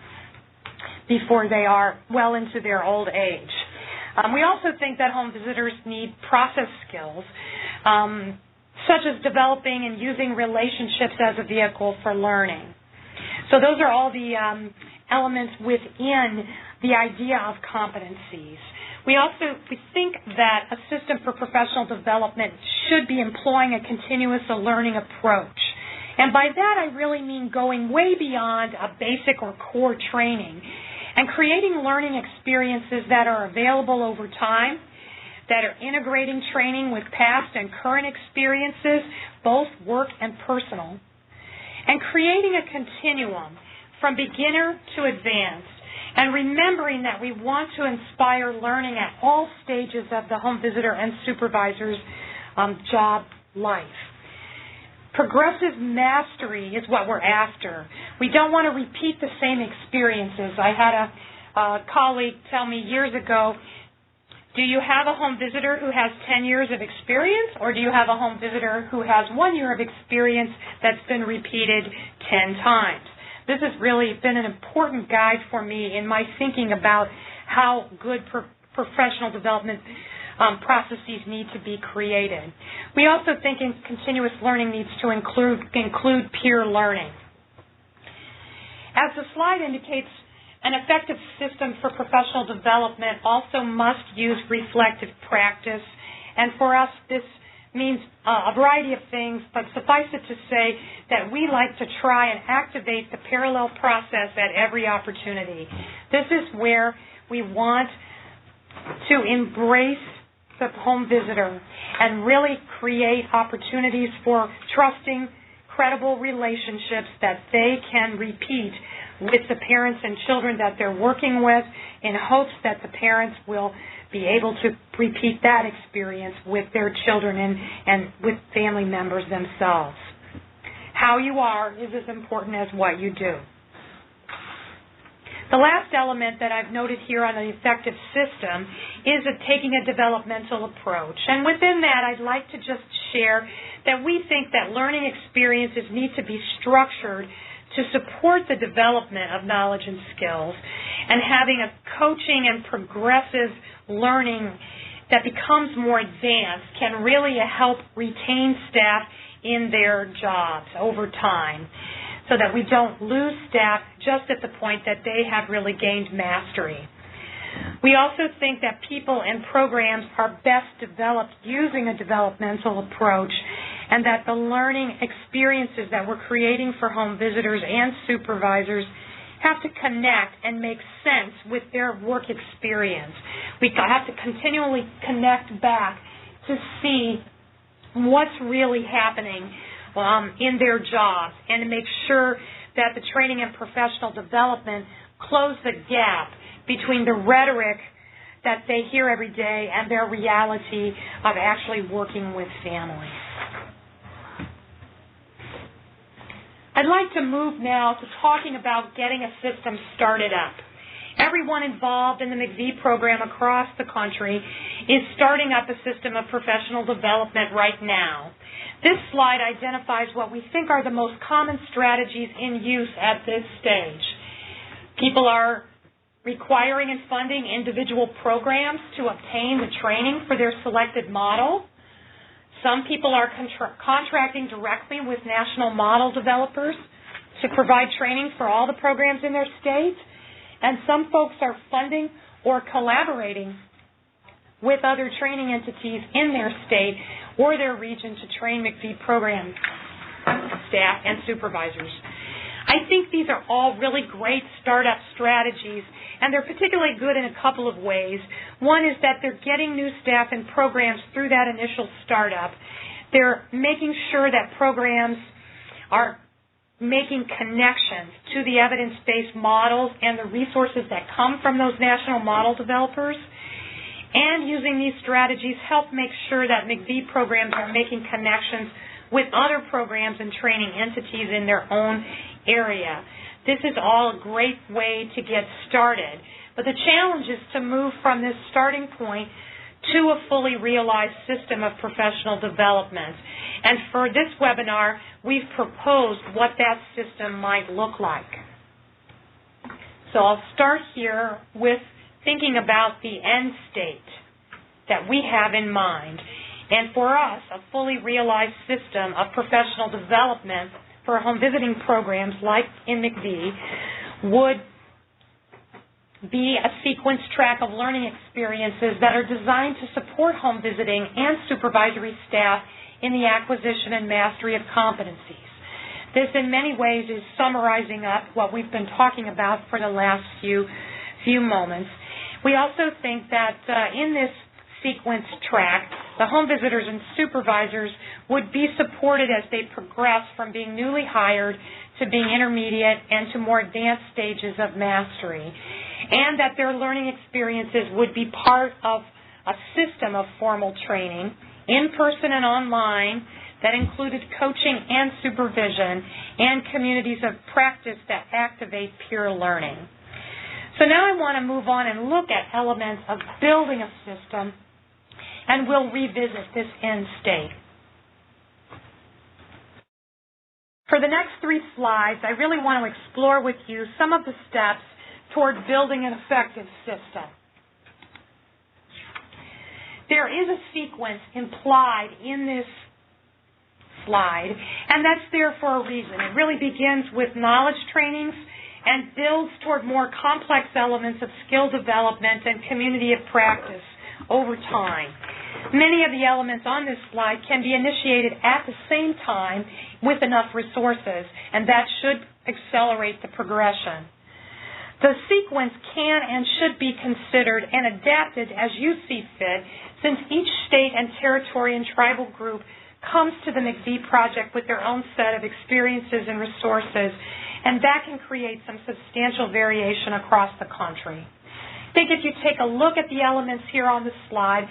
before they are well into their old age. We also think that home visitors need process skills, such as developing and using relationships as a vehicle for learning. So those are all the elements within the idea of competencies. We think that a system for professional development should be employing a continuous learning approach. And by that I really mean going way beyond a basic or core training and creating learning experiences that are available over time, that are integrating training with past and current experiences, both work and personal, and creating a continuum from beginner to advanced, and remembering that we want to inspire learning at all stages of the home visitor and supervisor's job life. Progressive mastery is what we're after. We don't want to repeat the same experiences. I had a colleague tell me years ago, do you have a home visitor who has 10 years of experience, or do you have a home visitor who has 1 year of experience that's been repeated 10 times? This has really been an important guide for me in my thinking about how good professional development processes need to be created. We also think continuous learning needs to include peer learning. As the slide indicates, an effective system for professional development also must use reflective practice, and for us this means a variety of things, but suffice it to say that we like to try and activate the parallel process at every opportunity. This is where we want to embrace the home visitor and really create opportunities for trusting, credible relationships that they can repeat with the parents and children that they're working with, in hopes that the parents will be able to repeat that experience with their children and with family members themselves. How you are is as important as what you do. The last element that I've noted here on an effective system is taking a developmental approach. And within that, I'd like to just share that we think that learning experiences need to be structured to support the development of knowledge and skills, and having a coaching and progressive learning that becomes more advanced can really help retain staff in their jobs over time, so that we don't lose staff just at the point that they have really gained mastery. We also think that people and programs are best developed using a developmental approach, and that the learning experiences that we're creating for home visitors and supervisors have to connect and make sense with their work experience. We have to continually connect back to see what's really happening in their jobs, and to make sure that the training and professional development close the gap between the rhetoric that they hear every day and their reality of actually working with families. I'd like to move now to talking about getting a system started up. Everyone involved in the MIECHV program across the country is starting up a system of professional development right now. This slide identifies what we think are the most common strategies in use at this stage. People are requiring and funding individual programs to obtain the training for their selected model. Some people are contracting directly with national model developers to provide training for all the programs in their state. And some folks are funding or collaborating with other training entities in their state or their region to train MIECHV program staff and supervisors. I think these are all really great startup strategies, and they're particularly good in a couple of ways. One is that they're getting new staff and programs through that initial startup. They're making sure that programs are making connections to the evidence-based models and the resources that come from those national model developers. And using these strategies help make sure that MIECHV programs are making connections with other programs and training entities in their own area. This is all a great way to get started. But the challenge is to move from this starting point to a fully realized system of professional development. And for this webinar, we've proposed what that system might look like. So I'll start here with thinking about the end state that we have in mind. And for us, a fully realized system of professional development for home visiting programs like in MIECHV would be a sequenced track of learning experiences that are designed to support home visiting and supervisory staff in the acquisition and mastery of competencies. This, in many ways, is summarizing up what we've been talking about for the last few moments. We also think that in this sequence track, the home visitors and supervisors would be supported as they progress from being newly hired to being intermediate and to more advanced stages of mastery, and that their learning experiences would be part of a system of formal training, in person and online, that included coaching and supervision and communities of practice that activate peer learning. So now I want to move on and look at elements of building a system, and we'll revisit this end state. For the next 3 slides, I really want to explore with you some of the steps toward building an effective system. There is a sequence implied in this slide, and that's there for a reason. It really begins with knowledge trainings and builds toward more complex elements of skill development and community of practice over time. Many of the elements on this slide can be initiated at the same time with enough resources, and that should accelerate the progression. The sequence can and should be considered and adapted as you see fit, since each state and territory and tribal group comes to the MIECHV project with their own set of experiences and resources, and that can create some substantial variation across the country. I think if you take a look at the elements here on the slide,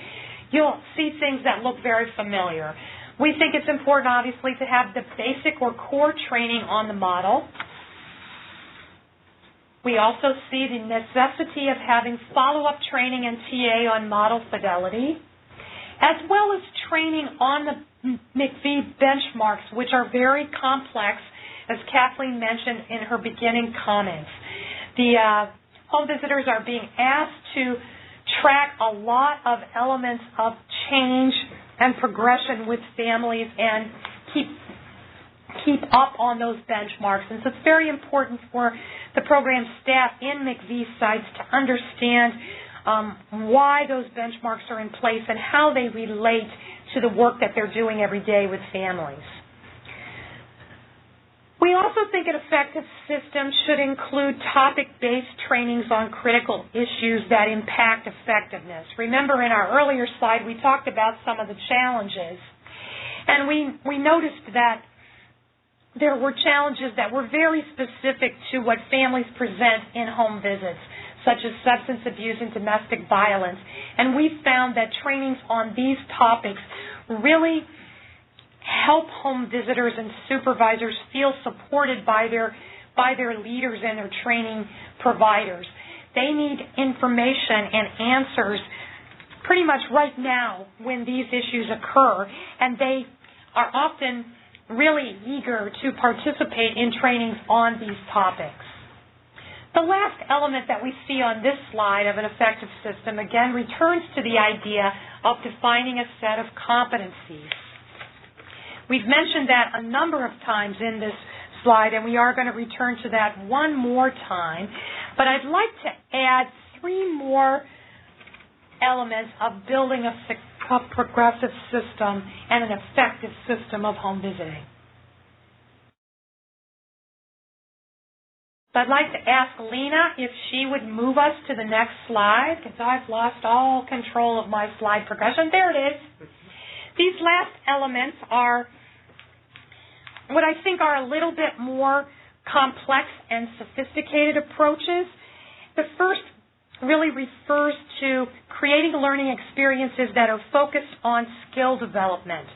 you'll see things that look very familiar. We think it's important, obviously, to have the basic or core training on the model. We also see the necessity of having follow-up training and TA on model fidelity, as well as training on the MIECHV benchmarks, which are very complex, as Kathleen mentioned in her beginning comments. The home visitors are being asked to track a lot of elements of change and progression with families and keep up on those benchmarks. And so it's very important for the program staff in MIECHV sites to understand why those benchmarks are in place and how they relate to the work that they're doing every day with families. We also think an effective system should include topic-based trainings on critical issues that impact effectiveness. Remember, in our earlier slide, we talked about some of the challenges, and we noticed that there were challenges that were very specific to what families present in home visits, such as substance abuse and domestic violence. And we found that trainings on these topics really help home visitors and supervisors feel supported by their leaders and their training providers. They need information and answers pretty much right now when these issues occur, and they are often really eager to participate in trainings on these topics. The last element that we see on this slide of an effective system, again, returns to the idea of defining a set of competencies. We've mentioned that a number of times in this slide, and we are going to return to that one more time, but I'd like to add 3 more elements of building a progressive system and an effective system of home visiting. So I'd like to ask Lena if she would move us to the next slide, because I've lost all control of my slide progression. There it is. These last elements are what I think are a little bit more complex and sophisticated approaches. The first really refers to creating learning experiences that are focused on skill development.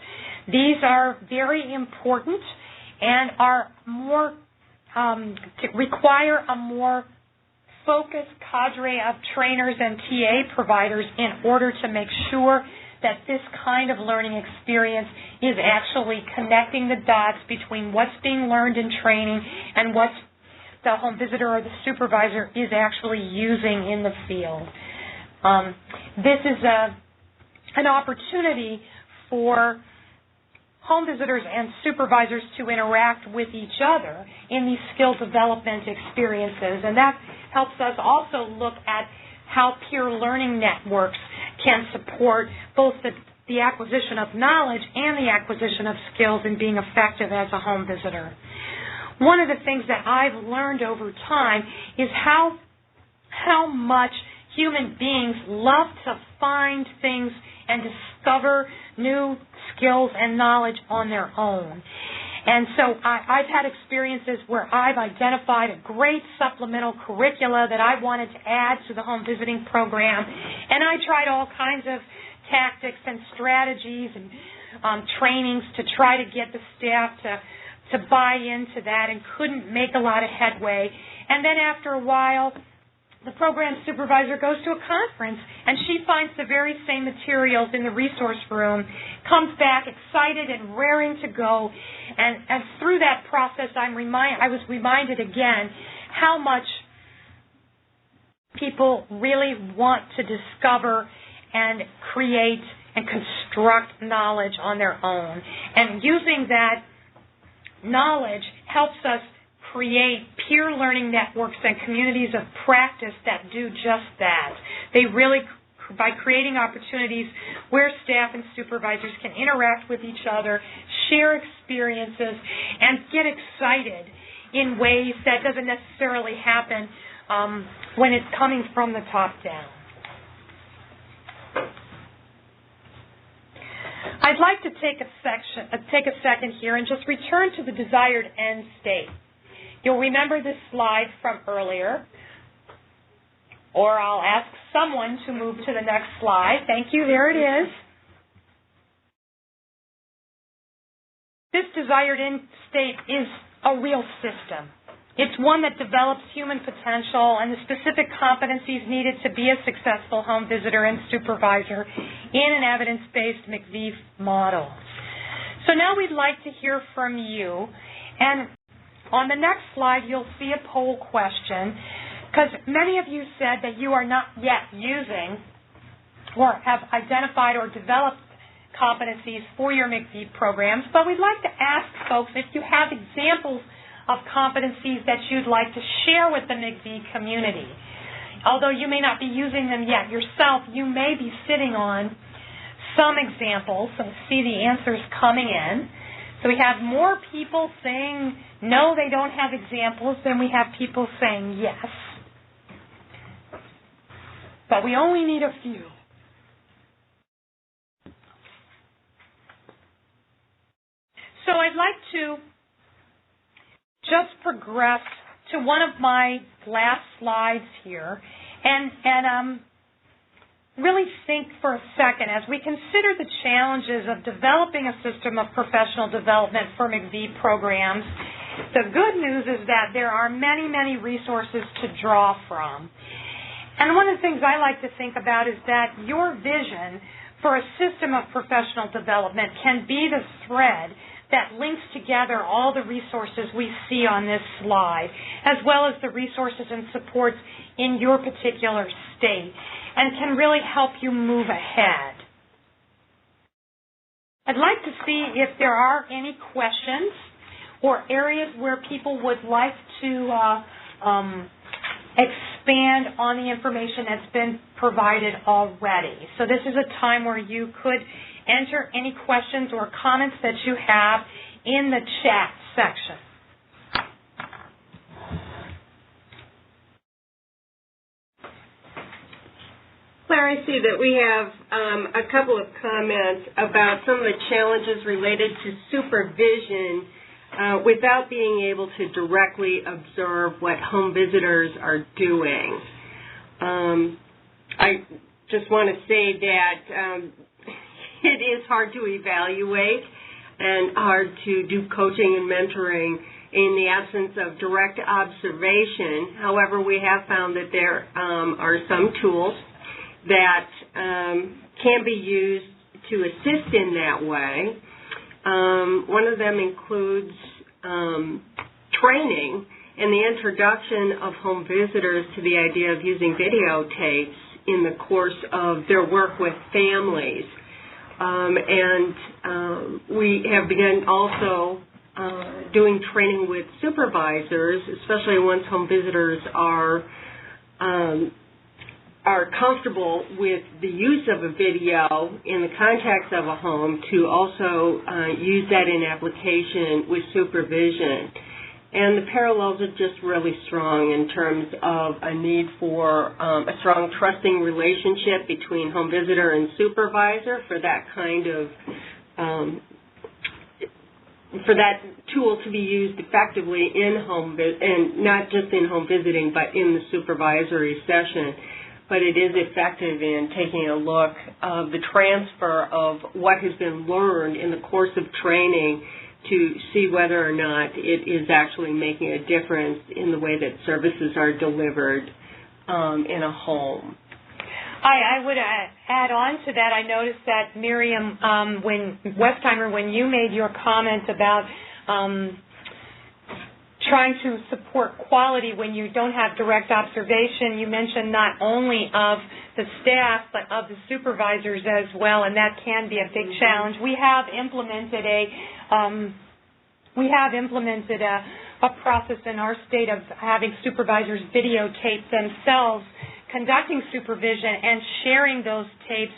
These are very important and are more require a more focused cadre of trainers and TA providers in order to make sure that this kind of learning experience is actually connecting the dots between what's being learned in training and what the home visitor or the supervisor is actually using in the field. This is an opportunity for home visitors and supervisors to interact with each other in these skill development experiences, and that helps us also look at how peer learning networks can support both the acquisition of knowledge and the acquisition of skills in being effective as a home visitor. One of the things that I've learned over time is how much human beings love to find things and discover new skills and knowledge on their own. And so I've had experiences where I've identified a great supplemental curricula that I wanted to add to the home visiting program, and I tried all kinds of tactics and strategies and trainings to try to get the staff to buy into that, and couldn't make a lot of headway. And then after a while, the program supervisor goes to a conference, and she finds the very same materials in the resource room, comes back excited and raring to go, and through that process I was reminded again how much people really want to discover and create and construct knowledge on their own. And using that knowledge helps us create peer learning networks and communities of practice that do just that. They really, by creating opportunities where staff and supervisors can interact with each other, share experiences, and get excited in ways that doesn't necessarily happen when it's coming from the top down. I'd like to take a second here and just return to the desired end state. You'll remember this slide from earlier, or I'll ask someone to move to the next slide. Thank you. There it is. This desired end state is a real system. It's one that develops human potential and the specific competencies needed to be a successful home visitor and supervisor in an evidence-based MIECHV model. So now we'd like to hear from you. And on the next slide, you'll see a poll question, because many of you said that you are not yet using or have identified or developed competencies for your MIECHV programs, but we'd like to ask folks if you have examples of competencies that you'd like to share with the MIECHV community. Although you may not be using them yet yourself, you may be sitting on some examples. So see the answers coming in. So we have more people saying no, they don't have examples, than we have people saying yes. But we only need a few. So I'd like to just progress to one of my last slides here and really think for a second as we consider the challenges of developing a system of professional development for MIECHV programs. The good news is that there are many, many resources to draw from. And one of the things I like to think about is that your vision for a system of professional development can be the thread that links together all the resources we see on this slide, as well as the resources and supports in your particular state, and can really help you move ahead. I'd like to see if there are any questions or areas where people would like to expand on the information that's been provided already. So this is a time where you could enter any questions or comments that you have in the chat section. Claire, I see that we have a couple of comments about some of the challenges related to supervision without being able to directly observe what home visitors are doing. I just want to say that it is hard to evaluate and hard to do coaching and mentoring in the absence of direct observation. However, we have found that there are some tools that can be used to assist in that way. One of them includes training and the introduction of home visitors to the idea of using videotapes in the course of their work with families. We have begun also doing training with supervisors, especially once home visitors are comfortable with the use of a video in the context of a home, to also use that in application with supervision. And the parallels are just really strong in terms of a need for a strong trusting relationship between home visitor and supervisor for that kind of for that tool to be used effectively in home and not just in home visiting, but in the supervisory session. But it is effective in taking a look of the transfer of what has been learned in the course of training to see whether or not it is actually making a difference in the way that services are delivered in a home. I would add on to that. I noticed that Miriam, Westheimer, when you made your comment about trying to support quality when you don't have direct observation, you mentioned not only of the staff but of the supervisors as well, and that can be a big challenge. We have implemented a process in our state of having supervisors videotape themselves conducting supervision and sharing those tapes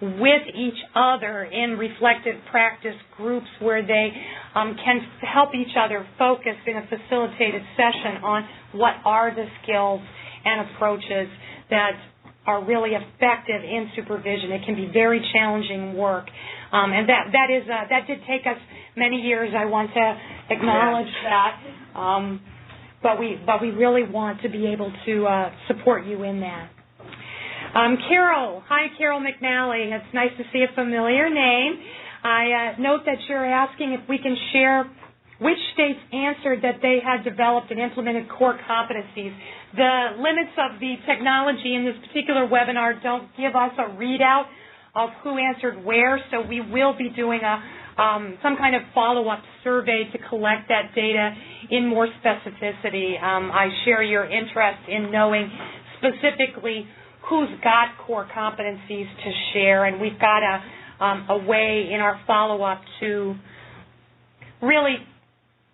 with each other in reflective practice groups where they can help each other focus in a facilitated session on what are the skills and approaches that are really effective in supervision. It can be very challenging work, and that did take us many years. I want to acknowledge that, but we really want to be able to support you in that. Carol. Hi, Carol McNally. It's nice to see a familiar name. I note that you're asking if we can share which states answered that they had developed and implemented core competencies. The limits of the technology in this particular webinar don't give us a readout of who answered where, so we will be doing some kind of follow-up survey to collect that data in more specificity. I share your interest in knowing specifically who's got core competencies to share, and we've got a way in our follow-up to really,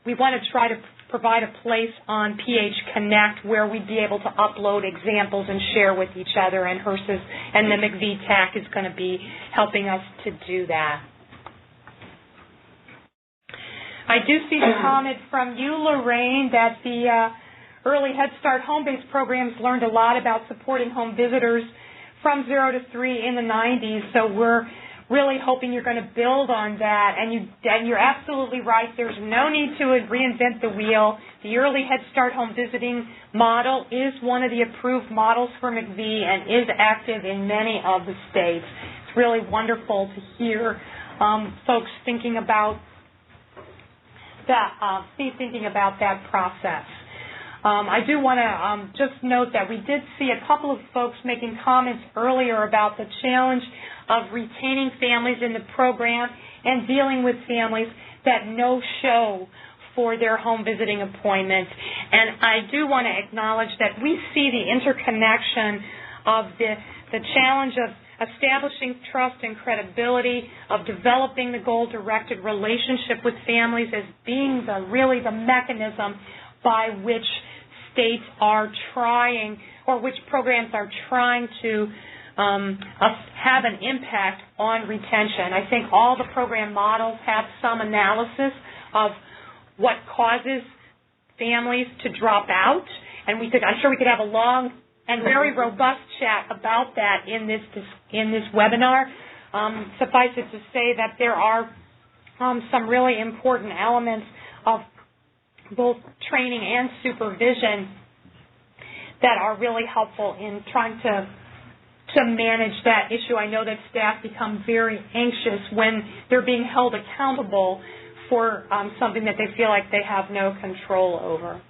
we want to try to provide a place on PH Connect where we'd be able to upload examples and share with each other, and HRSA's and the MIECHV TACC is going to be helping us to do that. I do see the comment from you, Lorraine, that the early Head Start home-based programs learned a lot about supporting home visitors from 0 to 3 in the 90s, so we're really hoping you're going to build on that. And you're absolutely right. There's no need to reinvent the wheel. The early Head Start home visiting model is one of the approved models for MIECHV and is active in many of the states. It's really wonderful to hear folks thinking about that process. I do want to just note that we did see a couple of folks making comments earlier about the challenge of retaining families in the program and dealing with families that no-show for their home visiting appointments. And I do want to acknowledge that we see the interconnection of the challenge of establishing trust and credibility, of developing the goal-directed relationship with families as being really the mechanism by which states are trying, or which programs are trying to have an impact on retention. I think all the program models have some analysis of what causes families to drop out, and I'm sure we could have a long and very robust chat about that in this webinar. Suffice it to say that there are some really important elements of both training and supervision that are really helpful in trying to manage that issue. I know that staff become very anxious when they're being held accountable for something that they feel like they have no control over.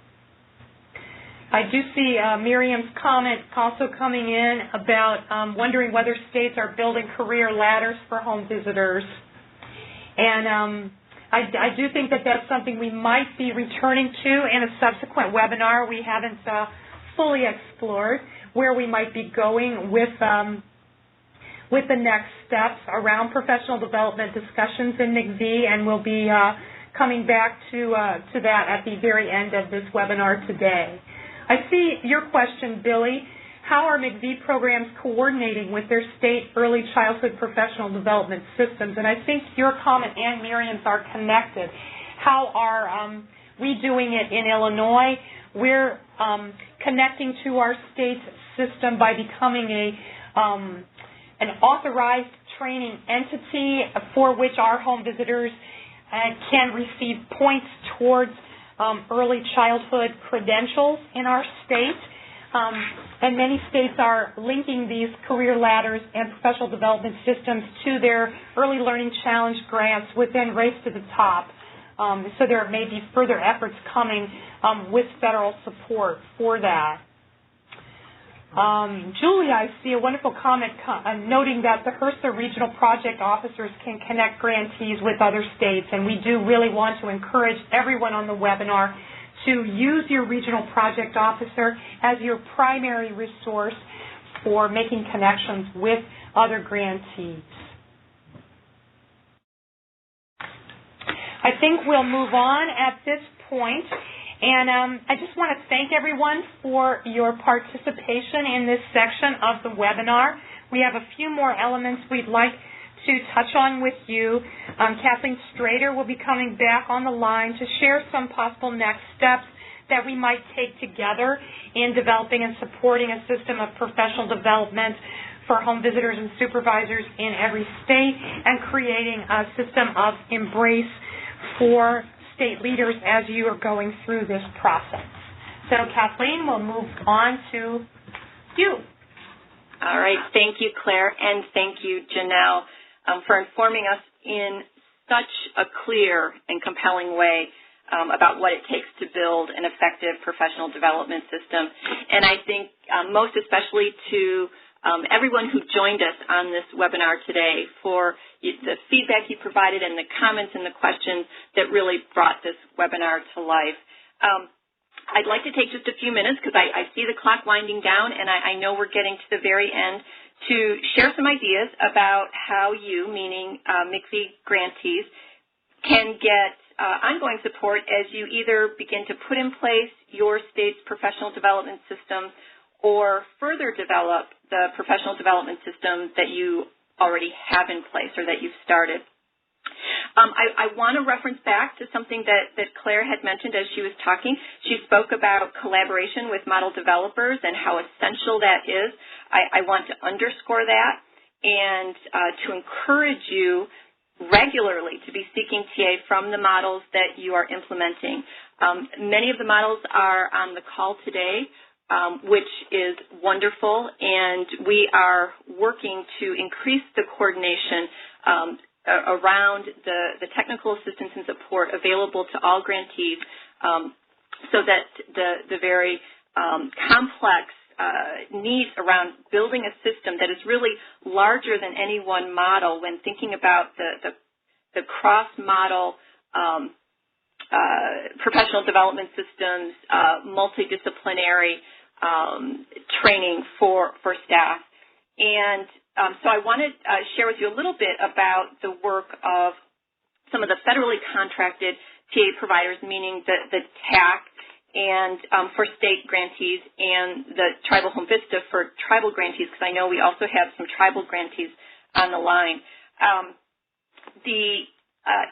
I do see Miriam's comment also coming in about wondering whether states are building career ladders for home visitors. And I do think that that's something we might be returning to in a subsequent webinar. We haven't fully explored where we might be going with the next steps around professional development discussions in MIECHV, and we'll be coming back to that at the very end of this webinar today. I see your question, Billy. How are MIECHV programs coordinating with their state early childhood professional development systems? And I think your comment and Miriam's are connected. How are we doing it in Illinois? We're connecting to our state's system by becoming an authorized training entity for which our home visitors can receive points towards early childhood credentials in our state. And many states are linking these career ladders and professional development systems to their early learning challenge grants within Race to the Top. So there may be further efforts coming with federal support for that. Julie, I see a wonderful comment noting that the HRSA regional project officers can connect grantees with other states, and we do really want to encourage everyone on the webinar to use your regional project officer as your primary resource for making connections with other grantees. I think we'll move on at this point, and I just want to thank everyone for your participation in this section of the webinar. We have a few more elements we'd like to touch on with you. Kathleen Strader will be coming back on the line to share some possible next steps that we might take together in developing and supporting a system of professional development for home visitors and supervisors in every state, and creating a system of embrace for state leaders as you are going through this process. So, Kathleen, we'll move on to you. All right. Thank you, Claire, and thank you, Janelle, for informing us in such a clear and compelling way about what it takes to build an effective professional development system. And I think most especially to everyone who joined us on this webinar today for the feedback you provided and the comments and the questions that really brought this webinar to life. I'd like to take just a few minutes, because I see the clock winding down, and I know we're getting to the very end, to share some ideas about how you, meaning MIECHV grantees, can get ongoing support as you either begin to put in place your state's professional development system or further develop the professional development system that you already have in place or that you've started. I want to reference back to something that Claire had mentioned as she was talking. She spoke about collaboration with model developers and how essential that is. I want to underscore that and to encourage you regularly to be seeking TA from the models that you are implementing. Many of the models are on the call today, which is wonderful, and we are working to increase the coordination around the technical assistance and support available to all grantees, so that the very complex needs around building a system that is really larger than any one model when thinking about the cross-model professional development systems, multidisciplinary training for staff. And so I want to share with you a little bit about the work of some of the federally contracted TA providers, meaning the TAC and for state grantees, and the Tribal Home Vista for tribal grantees, because I know we also have some tribal grantees on the line.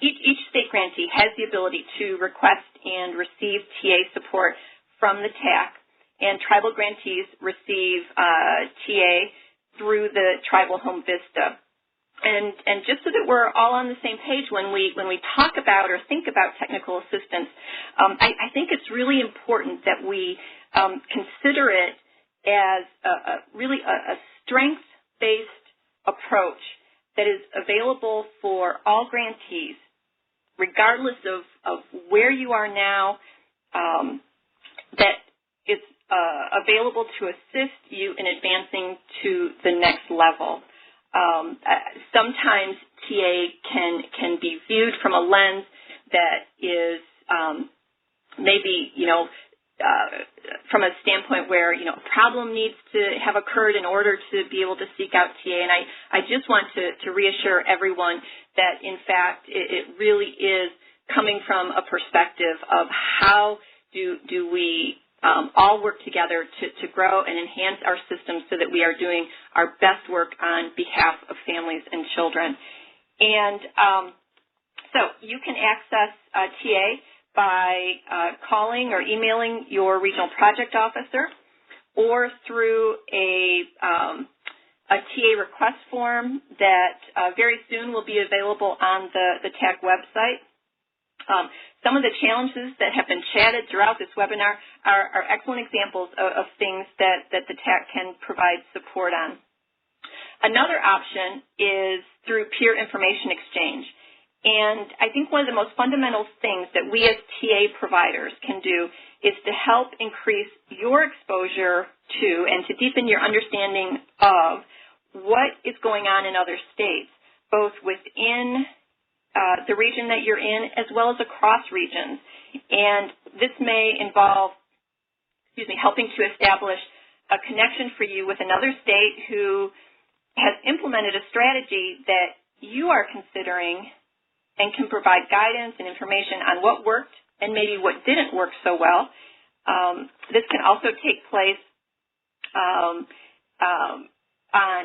Each state grantee has the ability to request and receive TA support from the TAC, and tribal grantees receive TA through the Tribal Home Vista. And just so that we're all on the same page when we talk about or think about technical assistance, I think it's really important that we consider it as really a strengths-based approach that is available for all grantees, regardless of where you are now, that it's available to assist you in advancing to the next level. Sometimes TA can be viewed from a lens that is maybe, from a standpoint where, a problem needs to have occurred in order to be able to seek out TA. And I just want to reassure everyone that, in fact, it really is coming from a perspective of how do we all work together to grow and enhance our systems so that we are doing our best work on behalf of families and children. And so you can access TA by calling or emailing your regional project officer, or through a TA request form that very soon will be available on the TAC website. Some of the challenges that have been chatted throughout this webinar are excellent examples of things that the TAC can provide support on. Another option is through peer information exchange. And I think one of the most fundamental things that we as TA providers can do is to help increase your exposure to and to deepen your understanding of what is going on in other states, both within the region that you're in, as well as across regions. And this may involve, helping to establish a connection for you with another state who has implemented a strategy that you are considering and can provide guidance and information on what worked and maybe what didn't work so well. This can also take place on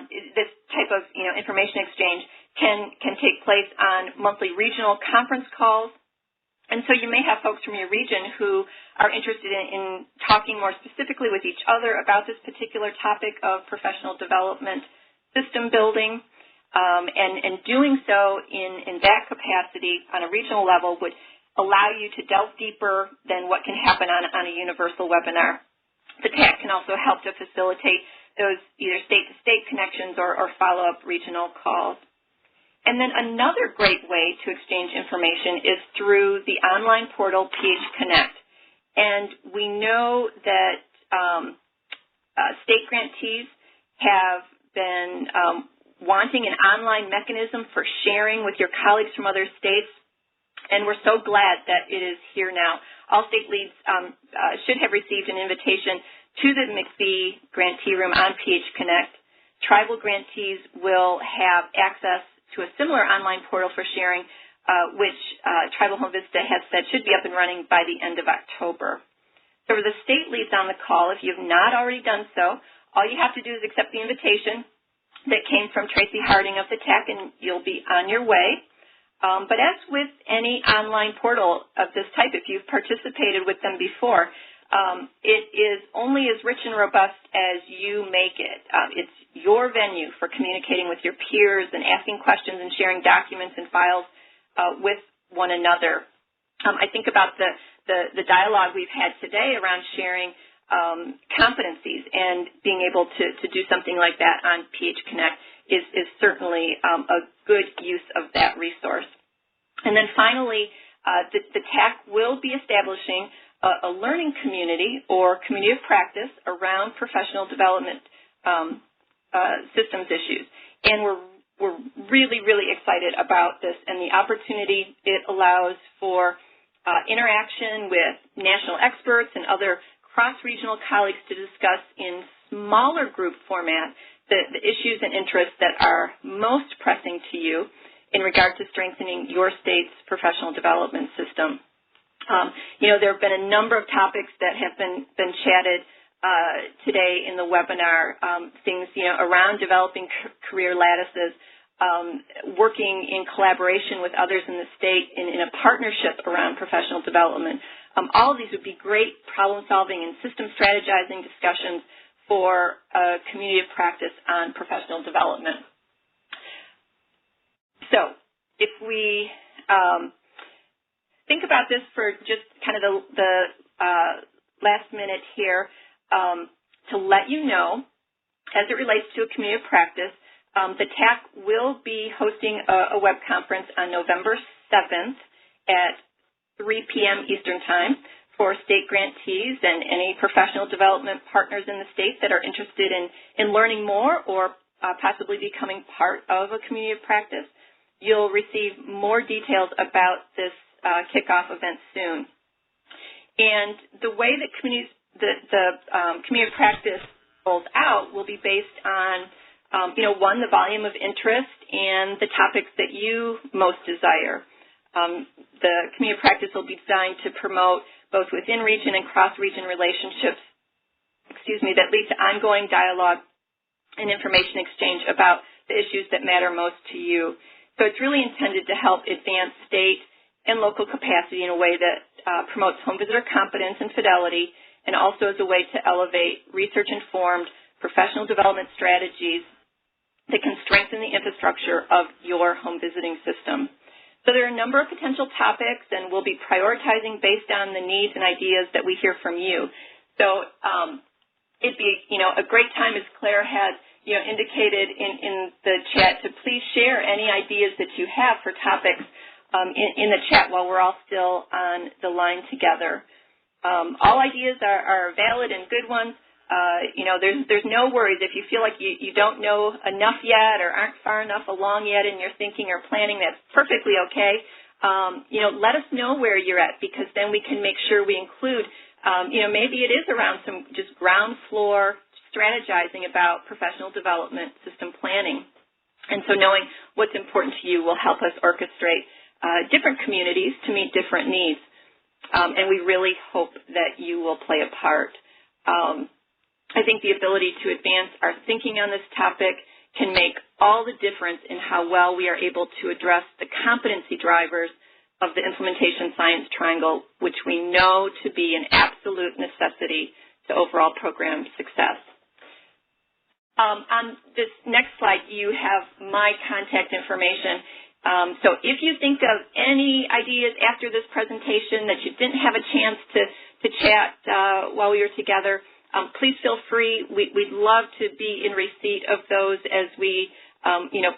this type of information exchange can take place on monthly regional conference calls. And so you may have folks from your region who are interested in talking more specifically with each other about this particular topic of professional development system building. And doing so in that capacity on a regional level would allow you to delve deeper than what can happen on a universal webinar. The TAC can also help to facilitate those either state-to-state connections or follow-up regional calls. And then another great way to exchange information is through the online portal PH Connect. And we know that state grantees have been wanting an online mechanism for sharing with your colleagues from other states, and we're so glad that it is here now. All state leads should have received an invitation to the MIECHV Grantee Room on PH Connect. Tribal grantees will have access to a similar online portal for sharing, which Tribal Home Vista has said should be up and running by the end of October. So for the state leads on the call, if you have not already done so, all you have to do is accept the invitation that came from Tracy Harding of the TAC, and you'll be on your way. But as with any online portal of this type, if you've participated with them before, it is only as rich and robust as you make it. It's your venue for communicating with your peers and asking questions and sharing documents and files with one another. I think about the dialogue we've had today around sharing competencies, and being able to do something like that on PH Connect is certainly a good use of that resource. And then finally, the TAC will be establishing a learning community or community of practice around professional development systems issues. And we're really, really excited about this and the opportunity it allows for interaction with national experts and other cross-regional colleagues to discuss in smaller group format the issues and interests that are most pressing to you in regard to strengthening your state's professional development system. There have been a number of topics that have been chatted today in the webinar, things, around developing career lattices, working in collaboration with others in the state in a partnership around professional development. All of these would be great problem-solving and system strategizing discussions for a community of practice on professional development. So if we think about this for just kind of the last minute here, to let you know, as it relates to a community of practice, the TAC will be hosting a web conference on November 7th at 3 p.m. Eastern Time for state grantees and any professional development partners in the state that are interested in learning more or possibly becoming part of a community of practice. You'll receive more details about this kickoff event soon. And the way that the community of practice rolls out will be based on, one, the volume of interest and the topics that you most desire. The community of practice will be designed to promote both within region and cross-region relationships, that lead to ongoing dialogue and information exchange about the issues that matter most to you. So it's really intended to help advance state and local capacity in a way that promotes home visitor competence and fidelity, and also as a way to elevate research-informed professional development strategies that can strengthen the infrastructure of your home visiting system. So there are a number of potential topics, and we'll be prioritizing based on the needs and ideas that we hear from you. So it'd be, a great time, as Claire had, indicated in the chat, to please share any ideas that you have for topics in the chat while we're all still on the line together. All ideas are valid and good ones. There's no worries. If you feel like you don't know enough yet or aren't far enough along yet in your thinking or planning, that's perfectly okay. Let us know where you're at, because then we can make sure we include, maybe it is around some just ground floor strategizing about professional development system planning. And so knowing what's important to you will help us orchestrate different communities to meet different needs. And we really hope that you will play a part. I think the ability to advance our thinking on this topic can make all the difference in how well we are able to address the competency drivers of the implementation science triangle, which we know to be an absolute necessity to overall program success. On this next slide, you have my contact information. So if you think of any ideas after this presentation that you didn't have a chance to chat while we were together, please feel free. We'd love to be in receipt of those as we,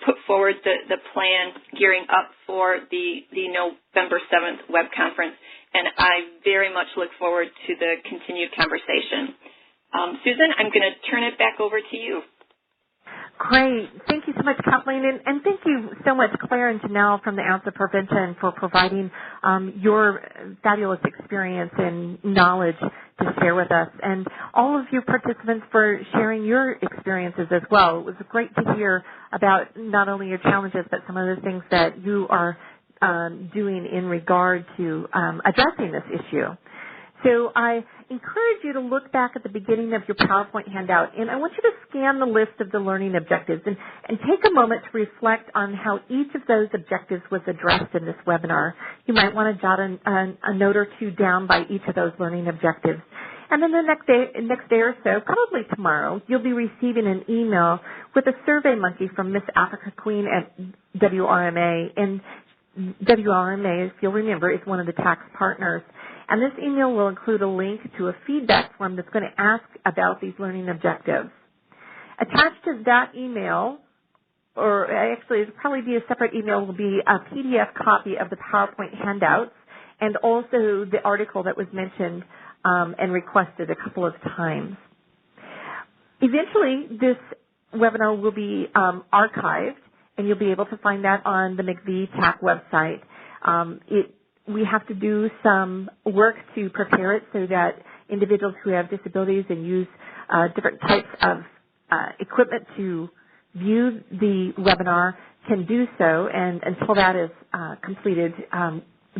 put forward the plan gearing up for the November 7th web conference. And I very much look forward to the continued conversation. Susan, I'm going to turn it back over to you. Great. Thank you so much, Kathleen. And thank you so much, Claire and Janelle from the Ounce of Prevention, for providing your fabulous experience and knowledge to share with us. And all of you participants for sharing your experiences as well. It was great to hear about not only your challenges, but some of the things that you are doing in regard to addressing this issue. So I encourage you to look back at the beginning of your PowerPoint handout, and I want you to scan the list of the learning objectives and take a moment to reflect on how each of those objectives was addressed in this webinar. You might want to jot a note or two down by each of those learning objectives. And then the next day or so, probably tomorrow, you'll be receiving an email with a survey monkey from Miss Africa Queen at WRMA. And WRMA, if you'll remember, is one of the tax partners. And this email will include a link to a feedback form that's going to ask about these learning objectives. Attached to that email, or actually it'll probably be a separate email, will be a PDF copy of the PowerPoint handouts and also the article that was mentioned and requested a couple of times. Eventually, this webinar will be archived, and you'll be able to find that on the MIECHV TACC website. We have to do some work to prepare it so that individuals who have disabilities and use different types of equipment to view the webinar can do so. And until that is completed,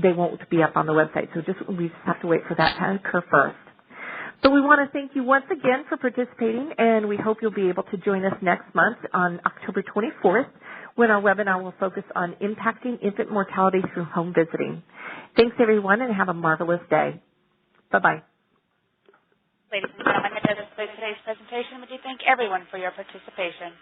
they won't be up on the website. So we just have to wait for that to occur first. So we want to thank you once again for participating, and we hope you'll be able to join us next month on October 24th when our webinar will focus on impacting infant mortality through home visiting. Thanks, everyone, and have a marvelous day. Bye-bye. Ladies and gentlemen, that does conclude today's presentation. We do thank everyone for your participation.